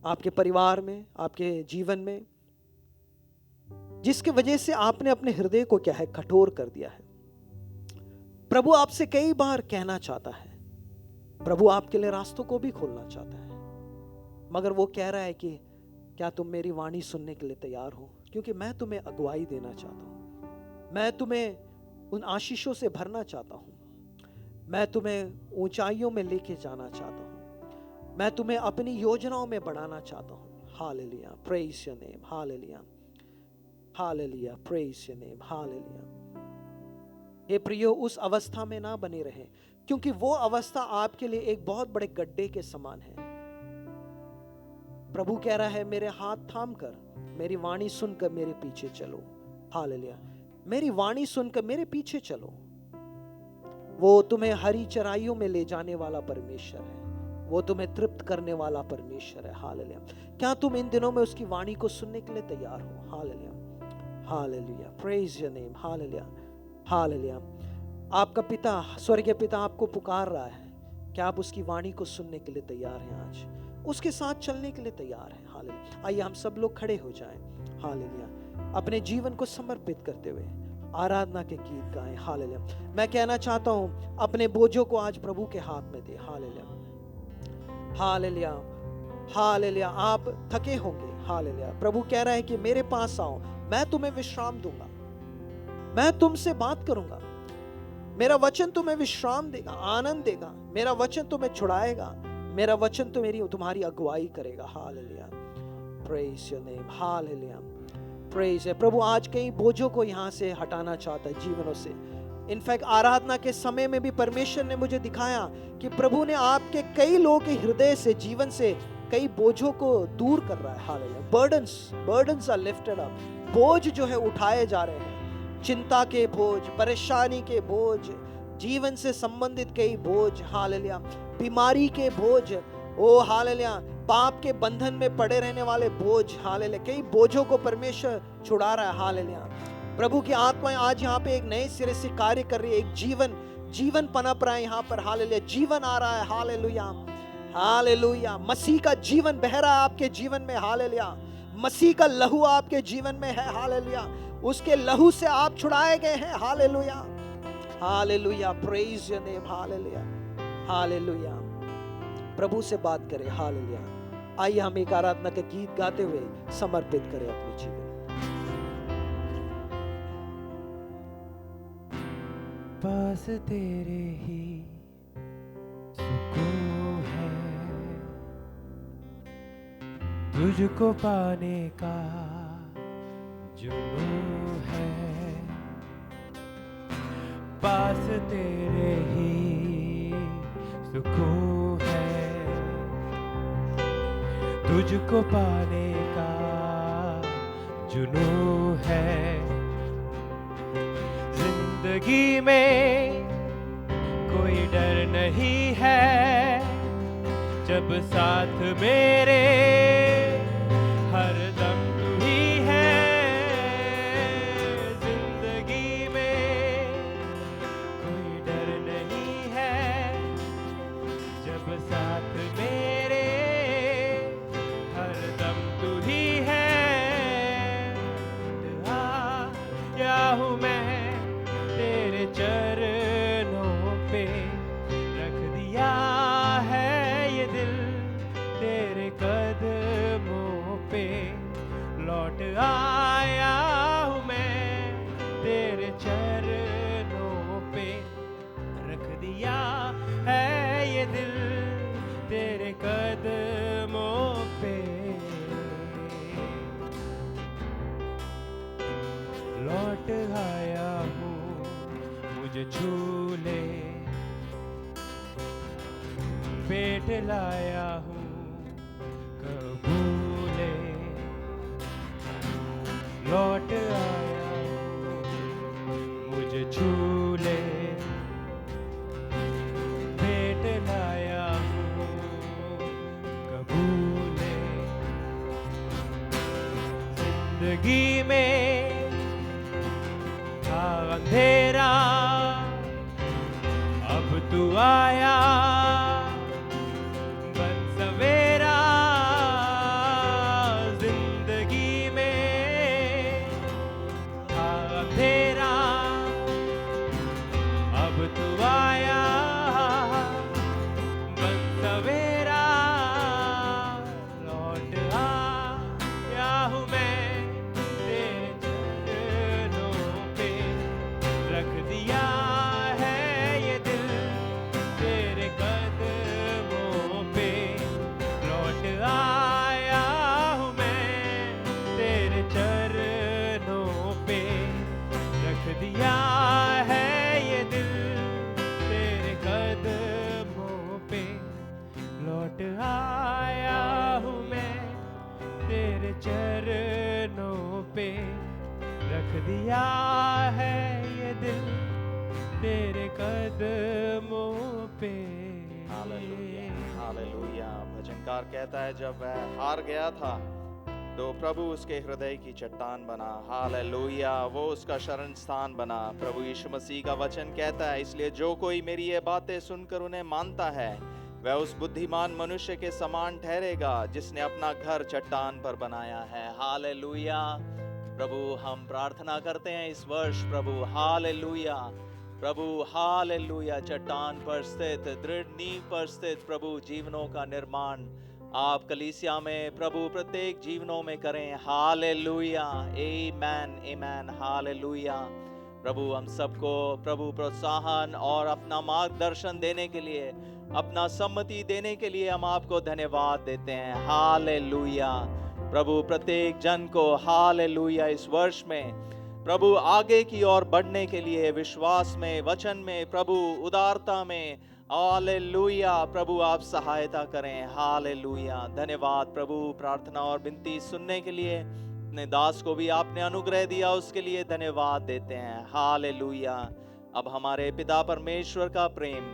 F: आपके परिवार में, आपके जीवन में, जिसकी वजह से आपने अपने हृदय को क्या है, कठोर कर दिया है। प्रभु आपसे कई बार कहना चाहता है, प्रभु आपके लिए रास्तों को भी खोलना चाहता है, मगर वो कह रहा है कि क्या तुम मेरी वाणी सुनने के लिए तैयार हो? क्योंकि मैं तुम्हें अगुवाई देना चाहता हूं, मैं तुम्हें उन आशीषों से भरना चाहता हूं, मैं तुम्हें ऊंचाइयों में लेके जाना चाहता हूं, मैं तुम्हें अपनी योजनाओं में बढ़ाना चाहता हूं। Hallelujah, praise your name. Hallelujah, hallelujah, praise your name. Hallelujah. हे प्रियो, उस अवस्था में ना बने रहे, क्योंकि वो अवस्था आपके लिए एक बहुत बड़े गड्ढे के समान है। प्रभु कह रहा है, मेरे हाथ थाम कर, मेरी वाणी सुनकर मेरे पीछे चलो। हालेलुया, मेरी वाणी सुनकर मेरे पीछे चलो। वो तुम्हें हरी चराइयों में ले जाने वाला परमेश्वर है, वो तुम्हें तृप्त करने वाला परमेश्वर है। हालेलुया। क्या तुम इन दिनों में उसकी वाणी को सुनने के लिए तैयार हो? Hallelujah, hallelujah, praise your name. Hallelujah, hallelujah. आपका पिता, स्वर्गीय पिता आपको पुकार रहा है, क्या आप उसकी वाणी को सुनने के लिए तैयार हैं? आज उसके साथ चलने के लिए तैयार हैं? हालेलुया। आइए हम सब लोग खड़े हो जाएं। हालेलुया, अपने जीवन को समर्पित करते हुए आराधना के गीत गाएं। हालेलुया। मैं कहना चाहता हूं, अपने बोझों को आज प्रभु के हाथ में दे। Hallelujah, hallelujah, hallelujah. आप थके होंगे, हालेलुया, प्रभु कह रहा है कि मेरे पास आओ, मैं तुम्हें विश्राम दूंगा, मैं तुमसे बात करूंगा, मेरा वचन तुम्हें विश्राम देगा, आनंद देगा, मेरा वचन तुम्हें छुड़ाएगा, मेरा वचन तुम्हारी अगुवाई करेगा। Hallelujah, praise your name. Hallelujah, praise है। प्रभु आज कई बोझों को यहाँ से हटाना चाहता है, जीवनों से। इनफैक्ट आराधना के समय में भी परमेश्वर ने मुझे दिखाया कि प्रभु ने आपके कई लोगों के हृदय से, जीवन से कई बोझों को दूर कर रहा है। Hallelujah, burdens are lifted up. बोझ जो है उठाए जा रहे हैं, चिंता के बोझ, परेशानी के बोझ, जीवन से संबंधित कई बोझ, हालेलुया, बीमारी के बोझ, ओ हालेलुया, पाप के बंधन में पड़े रहने वाले बोझ, हालेलुया, कई बोझों को परमेश्वर छुड़ा रहा है, हालेलुया। प्रभु की आत्मा आज यहाँ पे एक नए सिरे से कार्य कर रही है, एक जीवन पनप रहा है यहाँ पर, हालेलुया, जीवन आ रहा है, हालेलुया, हालेलुया। मसीह का जीवन बह रहा है आपके जीवन में, हालेलुया। मसीह का लहू आपके जीवन में है, हालेलुया। उसके लहू से आप छुड़ाए गए हैं, hallelujah, hallelujah, praise your name, hallelujah, hallelujah. प्रभु से बात करें, हालेलुया। आइए हम एक आराधना का गीत गाते हुए समर्पित करें अपने जीवन।
B: पास तेरे ही सुकून है, तुझको पाने का जुनून है। पास तेरे ही सुकून है, तुझको पाने का जुनून है। जिंदगी में कोई डर नहीं है, जब साथ मेरे हरदम तू ही है। जिंदगी में कोई डर नहीं है, जब साथ मेरे हरदम तू ही है। आया हूँ मैं तेरे चरणों पे, रख दिया है ये दिल तेरे कदमों पे। लौट आया हूँ मैं तेरे चरणों पे, रख दिया है ये दिल तेरे कदमों पे। लौट आया हूँ, मुझे छू ले, पेट लाया हूँ कबूले। लौट आया हूँ, मुझे छू ले, पेट लाया हूँ कबूले। जिंदगी में था अंधेरा, अब तू आया बन सवेरा। जिंदगी में था अंधेरा, अब तू आया बन सवेरा। लौट आया हूँ मैं तेरे चरणों पे, रख दिया है ये दिल तेरे कदमों पे। लौट आया हूँ मैं तेरे चरणों पे, रख दिया है ये दिल तेरे कदमों पे। लौट आया हूँ मैं तेरे चरणों पे, रख दिया है ये दिल तेरे कदमों पे।
A: Hallelujah, hallelujah. भजनकार कहता है जब वह हार गया था तो प्रभु उसके हृदय की चट्टान बना। हालेलुया, वो उसका शरण स्थान बना। प्रभु यीशु मसीह का वचन कहता है, इसलिए जो कोई मेरी ये बातें सुनकर उन्हें मानता है वह उस बुद्धिमान मनुष्य के समान ठहरेगा जिसने अपना घर चट्टान पर बनाया है। हालेलुया। प्रभु हम प्रार्थना करते हैं इस वर्ष प्रभु, हालेलुया प्रभु, हालेलुया, चट्टान पर स्थित, दृढ़ नींव पर स्थित प्रभु जीवनों का निर्माण आप कलीसिया में प्रभु प्रत्येक जीवनों में करें। हालेलुया, आमेन, आमेन, हालेलुया। प्रभु हम सबको प्रभु प्रोत्साहन और अपना मार्गदर्शन देने के लिए, अपना सम्मति देने के लिए हम आपको धन्यवाद देते हैं। हालेलुया प्रभु, प्रत्येक जन को हालेलुया इस वर्ष में प्रभु आगे की ओर बढ़ने के लिए विश्वास में, वचन में, प्रभु उदारता में, हालेलुया प्रभु आप सहायता करें। हालेलुया, धन्यवाद प्रभु प्रार्थना और विनती सुनने के लिए, अपने दास को भी आपने अनुग्रह दिया उसके लिए धन्यवाद देते हैं। हालेलुया अब हमारे पिता परमेश्वर का प्रेम,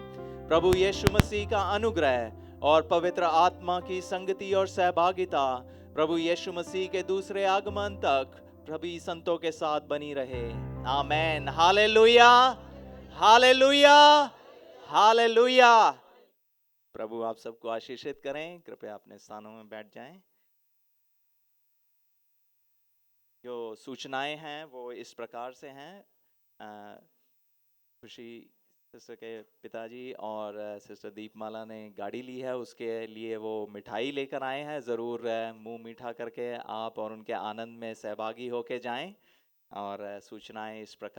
A: प्रभु यीशु मसीह का अनुग्रह और पवित्र आत्मा की संगति और सहभागिता प्रभु यीशु मसीह के दूसरे आगमन तक सभी संतों के साथ बनी रहे। आमेन। Hallelujah, hallelujah, hallelujah. प्रभु आप सबको आशीषित करें। कृपया अपने स्थानों में बैठ जाएं। जो सूचनाएं हैं वो इस प्रकार से हैं। खुशी सिस्टर के पिताजी और सिस्टर दीपमाला ने गाड़ी ली है, उसके लिए वो मिठाई लेकर आए हैं। ज़रूर मुंह मीठा करके आप और उनके आनंद में सहभागी होके जाएं। और सूचनाएं इस प्रकार